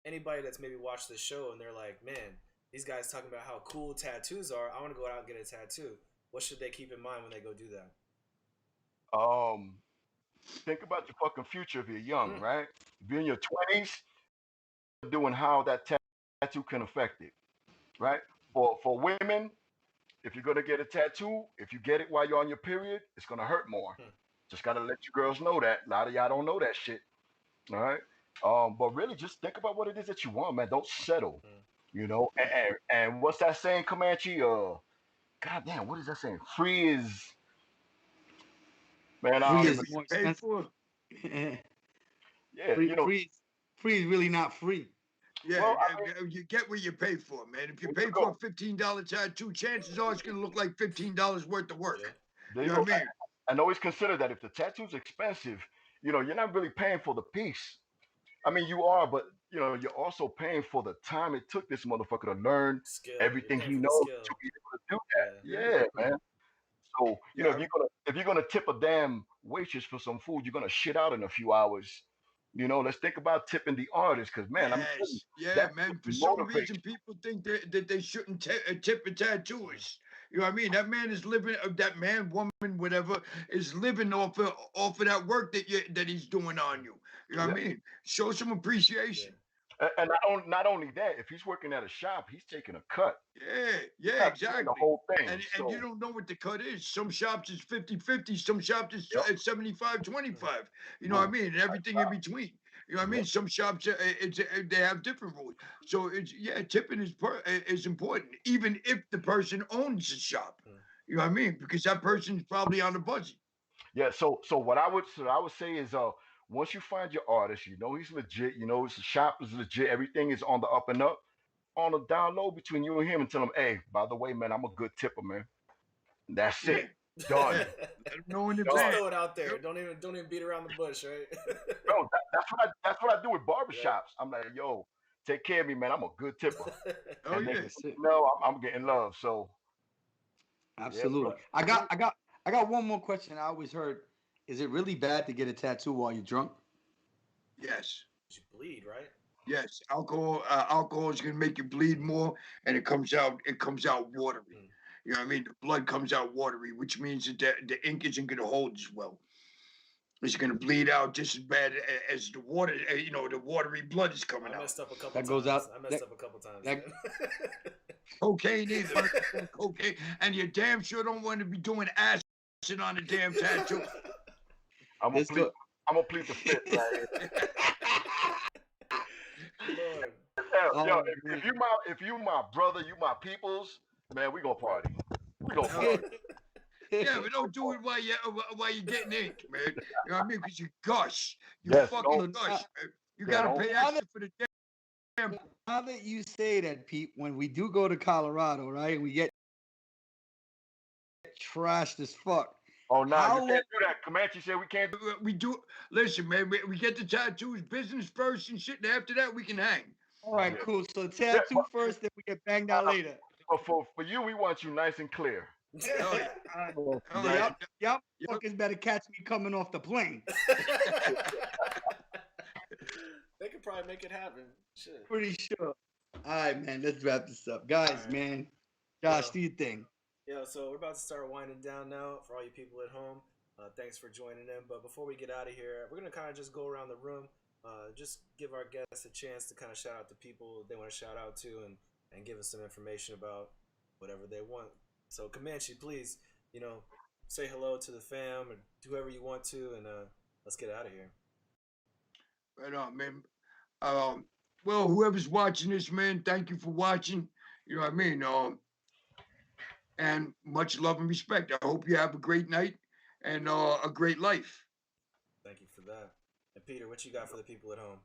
anybody that's maybe watched the show and they're like, man, these guys talking about how cool tattoos are. I want to go out and get a tattoo. What should they keep in mind when they go do that? Um, think about your fucking future if you're young, Mm. right? If you're in your 20s, doing how that tattoo can affect it, right? For women, if you're gonna get a tattoo, if you get it while you're on your period, it's gonna hurt more. Hmm. Just gotta let you girls know that. A lot of y'all don't know that shit. All right. But really just think about what it is that you want, man. Don't settle. Hmm. And what's that saying, Comanche? God damn, what is that saying? Free is man, I Free don't Get even is what you more pay expensive. for. yeah, Free is really not free. Yeah, well, I mean, you get what you pay for, man. If you there pay you for a go. $15 tattoo, chances are it's gonna look like $15 worth of Yeah. work. There You you know go. what I mean? And always consider that if the tattoo's expensive, you're not really paying for the piece. I mean, you are, but you're also paying for the time it took this motherfucker to learn Skill. You're everything paying he for the knows skill. to be able to do Yeah. that. Yeah, man. So Yeah, if you're gonna tip a damn waitress for some food, you're gonna shit out in a few hours. Let's think about tipping the artist, because man, I'm telling you, yes, yeah, that man. For some motivates. reason, people think that they shouldn't tip a tattooist. You know what I mean? That man is living, that man, woman, whatever, is living off of that work that he's doing on you. You know what I Yeah. mean? Show some Yeah. appreciation. And not only that, if he's working at a shop, he's taking a cut. Yeah, He's yeah, not doing the exactly. whole thing. And you So don't know what the cut is. Some shops is 50-50, some shops is yep, 75-25. You know what I boom, mean? And everything in between. You know what I mean? yep. Some shops they have different rules. So tipping is important, even if the person owns the shop. Mm. You know what I mean? Because that person's probably on a budget. Yeah. So what I would say is once you find your artist, you know he's legit, you know his shop is legit, everything is on the up and up, on the down low between you and him, and tell him, hey, by the way, man, I'm a good tipper, man. That's Yeah, it. Done. yeah. Let them know in Just advance. throw it out there. Yep. Don't even beat around the bush, right? Bro, that's what I do with barbershops. I'm like, yo, take care of me, man. I'm a good tipper. Oh And yeah. next thing you know, I'm getting love. So yeah, Absolutely. bro. I got one more question. I always heard, is it really bad to get a tattoo while you're drunk? Yes. You bleed, right? Yes, alcohol is gonna make you bleed more, and it comes out watery. Mm. You know what I mean? The blood comes out watery, which means that the ink isn't gonna hold as well. It's gonna bleed out just as bad as the water. The watery blood is coming I out. messed up a couple That times. goes out. I messed That, up a couple times, that man. Cocaine either. Cocaine, and you damn sure don't want to be doing acid on a damn tattoo. I'm gonna this plead, go. I'm gonna plead the fifth right here. Lord. Yo, Oh, if you my brother, you my peoples, man, we gonna party. We gonna Oh, party. yeah, but don't do it while you're getting ink, man. You know what I mean? Because you gush, you Yes, fucking don't. gush, man. You Yeah, gotta don't. pay now extra that, for the damn. now that you say that, Pete, when we do go to Colorado, right, we get trashed as fuck. Oh no, How you long? can't do that. Comanche said we can't. We do. Listen, man. We get the tattoos, business first and shit. And after that, we can hang. All right, Yeah, cool. So yeah, tattoo first, then we get banged out later. but for you, we want you nice and clear. Hell yeah. All right. Hell So yeah. y'all Yep. fuckers better catch me coming off the plane. They could probably make it happen. Shit. Pretty sure. All right, man. Let's wrap this up, guys. All right. Man, Josh, Well, do your thing. Yeah, so we're about to start winding down now for all you people at home. Thanks for joining in. But before we get out of here, we're going to kind of just go around the room, just give our guests a chance to kind of shout out the people they want to shout out to and give us some information about whatever they want. So, Comanche, please, say hello to the fam or whoever you want to, and let's get out of here. Right on, man. Well, whoever's watching this, man, thank you for watching. You know what I mean? And much love and respect. I hope you have a great night and a great life. Thank you for that. And Peter, what you got for the people at home?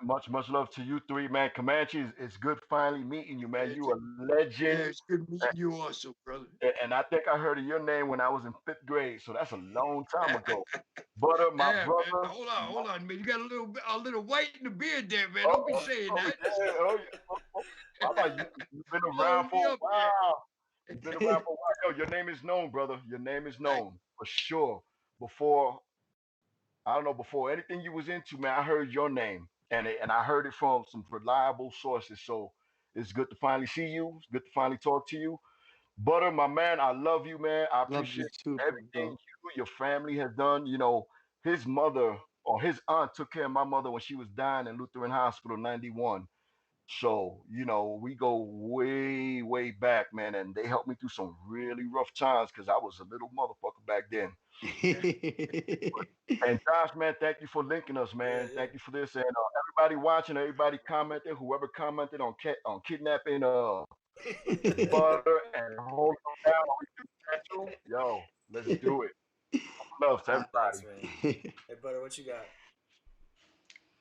Much love to you three, man. Comanche, it's good finally meeting you, man. Yeah, You a yeah, legend. it's good meeting you also, brother. And I think I heard of your name when I was in 5th grade, so that's a long time ago. Butter, my Yeah, man. brother. Hold on, man. You got a little white in the beard there, man. Oh, Don't be saying oh, that. yeah, oh, yeah. I'm like, you've been around Blowing for me a up there. while. You've been around for a while. Yo, your name is known, brother. Your name is known for sure. Before anything you was into, man, I heard your name, and I heard it from some reliable sources. So it's good to finally see you. It's good to finally talk to you. Butter, my man, I love you, man. I Love you appreciate too, everything bro. your family has done. His mother or his aunt took care of my mother when she was dying in Lutheran Hospital, 91. So, we go way, way back, man, and they helped me through some really rough times because I was a little motherfucker back then. And Josh, man, thank you for linking us, man. Yeah. Thank you for this, and everybody watching, everybody commented, whoever commented on kidnapping Butter and holding them down on the tattoo. Yo, let's do it. Love to everybody. Thanks, man. Hey, Butter, what you got?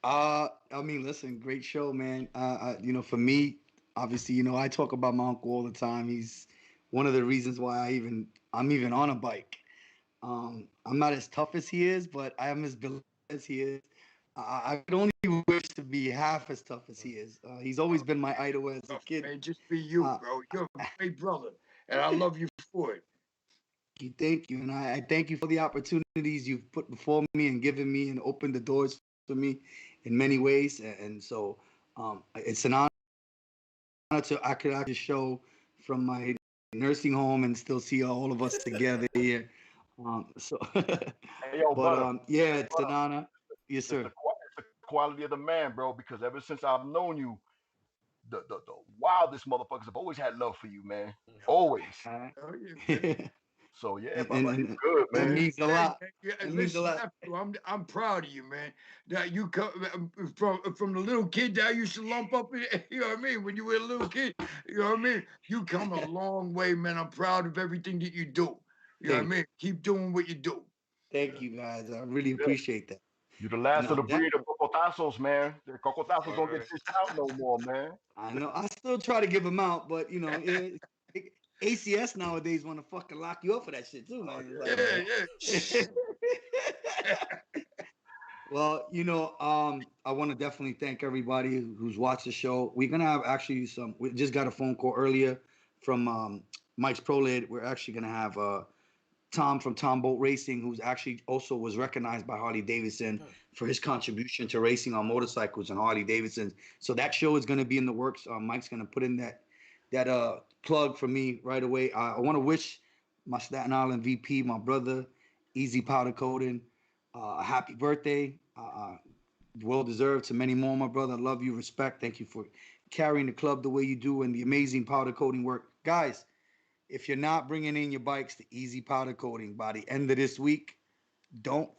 I mean, listen, great show, man. For me, obviously, I talk about my uncle all the time. He's one of the reasons why I'm even on a bike. I'm not as tough as he is, but I am as built as he is. I could only wish to be half as tough as he is. He's always been my idol as a kid. Man, just be you, Uh, bro. You're a great brother, and I love you for it. thank you, and I thank you for the opportunities you've put before me and given me and opened the doors for me in many ways. And so it's an honor to I could actually show from my nursing home and still see all of us together here. So, Hey, yo, but butter, yeah, it's an honor. Yes, it's sir. it's the quality of the man, bro. Because ever since I've known you, the wildest motherfuckers have always had love for you, man. Always. Uh, Oh, yeah, man. and, So yeah, brother, you and good, that man. means a Hey, lot. man, yeah, It means a listen, lot. nephew, I'm proud of you, man. That you come from the little kid that I used to lump up, you know what I mean? When you were a little kid, you know what I mean? You come a long way, man. I'm proud of everything that you do. You know what I Thank, mean? Keep doing what you do. thank you guys. I really Yeah. appreciate that. You the And last of the that breed of cocotazos, man. The cocotazos don't get Word. fished out no more, man. I know. I still try to give them out, but ACS nowadays want to fucking lock you up for that shit too, Oh man. yeah, Yeah, man. yeah. Shh. Well, I want to definitely thank everybody who's watched the show. We're gonna have actually some. We just got a phone call earlier from Mike's ProLid. We're actually gonna have Tom from Tom Boat Racing, who's actually also was recognized by Harley Davidson for his contribution to racing on motorcycles and Harley Davidson. So that show is gonna be in the works. Mike's gonna put in that plug for me right away. I want to wish my Staten Island VP, my brother, Easy Powder Coating, a happy birthday. Well deserved to many more, my brother. Love you, respect. Thank you for carrying the club the way you do and the amazing powder coating work. Guys, if you're not bringing in your bikes to Easy Powder Coating by the end of this week, don't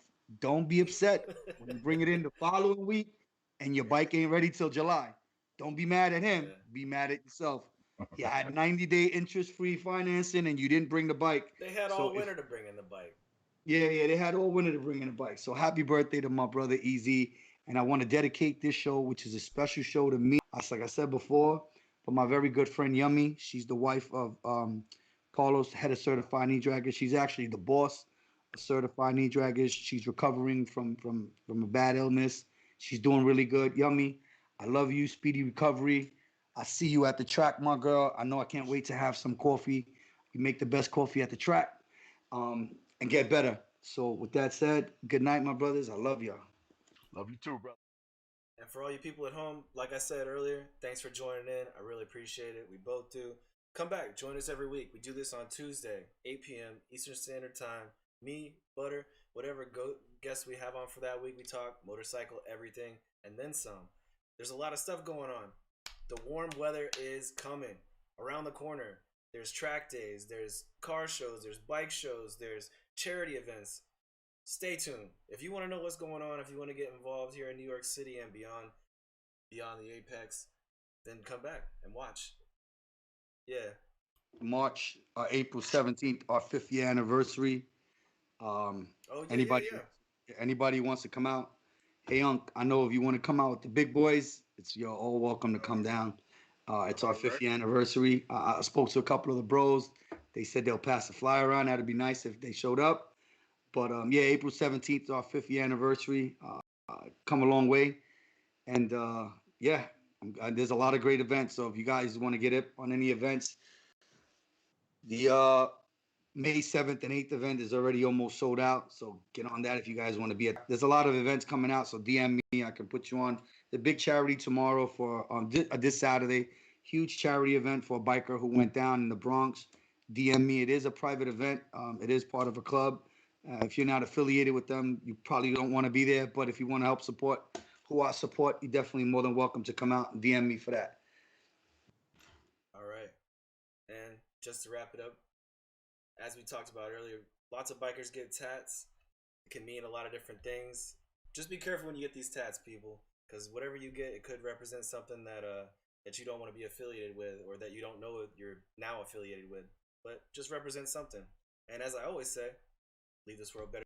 don't be upset when you bring it in the following week and your bike ain't ready till July. Don't be mad at him. Yeah. Be mad at yourself. You had 90-day interest-free financing and you didn't bring the bike. They had So all if winter to bring in the bike. yeah, they had all winter to bring in a bike. So happy birthday to my brother Easy. And I want to dedicate this show, which is a special show to me. Like I said before, but my very good friend Yummy. She's the wife of Carlos, head of Certified Knee Draggers. She's actually the boss of Certified Knee Draggers. She's recovering from a bad illness. She's doing really good. Yummy, I love you. Speedy recovery. I see you at the track, my girl. I know I can't wait to have some coffee. You make the best coffee at the track. And get better. So with that said, good night, my brothers. I love y'all. Love you too, brother. And for all you people at home, like I said earlier, thanks for joining in. I really appreciate it. We both do. Come back, join us every week. We do this on Tuesday, 8 p.m. Eastern Standard Time. Me, Butter, whatever guests we have on for that week, we talk motorcycle, everything, and then some. There's a lot of stuff going on. The warm weather is coming around the corner. There's track days, there's car shows, there's bike shows, there's charity events. Stay tuned. If you want to know what's going on, if you want to get involved here in New York City and beyond the apex, then come back and watch. Yeah. March, April 17th, our 5th year anniversary. Oh yeah, Anybody, yeah, anybody wants to come out? Hey, Unc, I know if you want to come out with the big boys, you're all welcome to come down. It's our 5th year anniversary. I spoke to a couple of the bros. They said they'll pass the flyer around. That'd be nice if they showed up. But yeah, April 17th, our 5th year anniversary. Come a long way. And yeah, there's a lot of great events. So if you guys want to get up on any events, the May 7th and 8th event is already almost sold out. So get on that if you guys want to be at. There's a lot of events coming out. So DM me. I can put you on the big charity tomorrow for this Saturday. Huge charity event for a biker who went down in the Bronx. DM me. It is a private event. It is part of a club. If you're not affiliated with them, you probably don't want to be there. But if you want to help support who I support, you're definitely more than welcome to come out and DM me for that. All right. And just to wrap it up, as we talked about earlier, lots of bikers get tats. It can mean a lot of different things. Just be careful when you get these tats, people, because whatever you get, it could represent something that you don't want to be affiliated with, or that you don't know you're now affiliated with. But just represent something. And as I always say, leave this world better.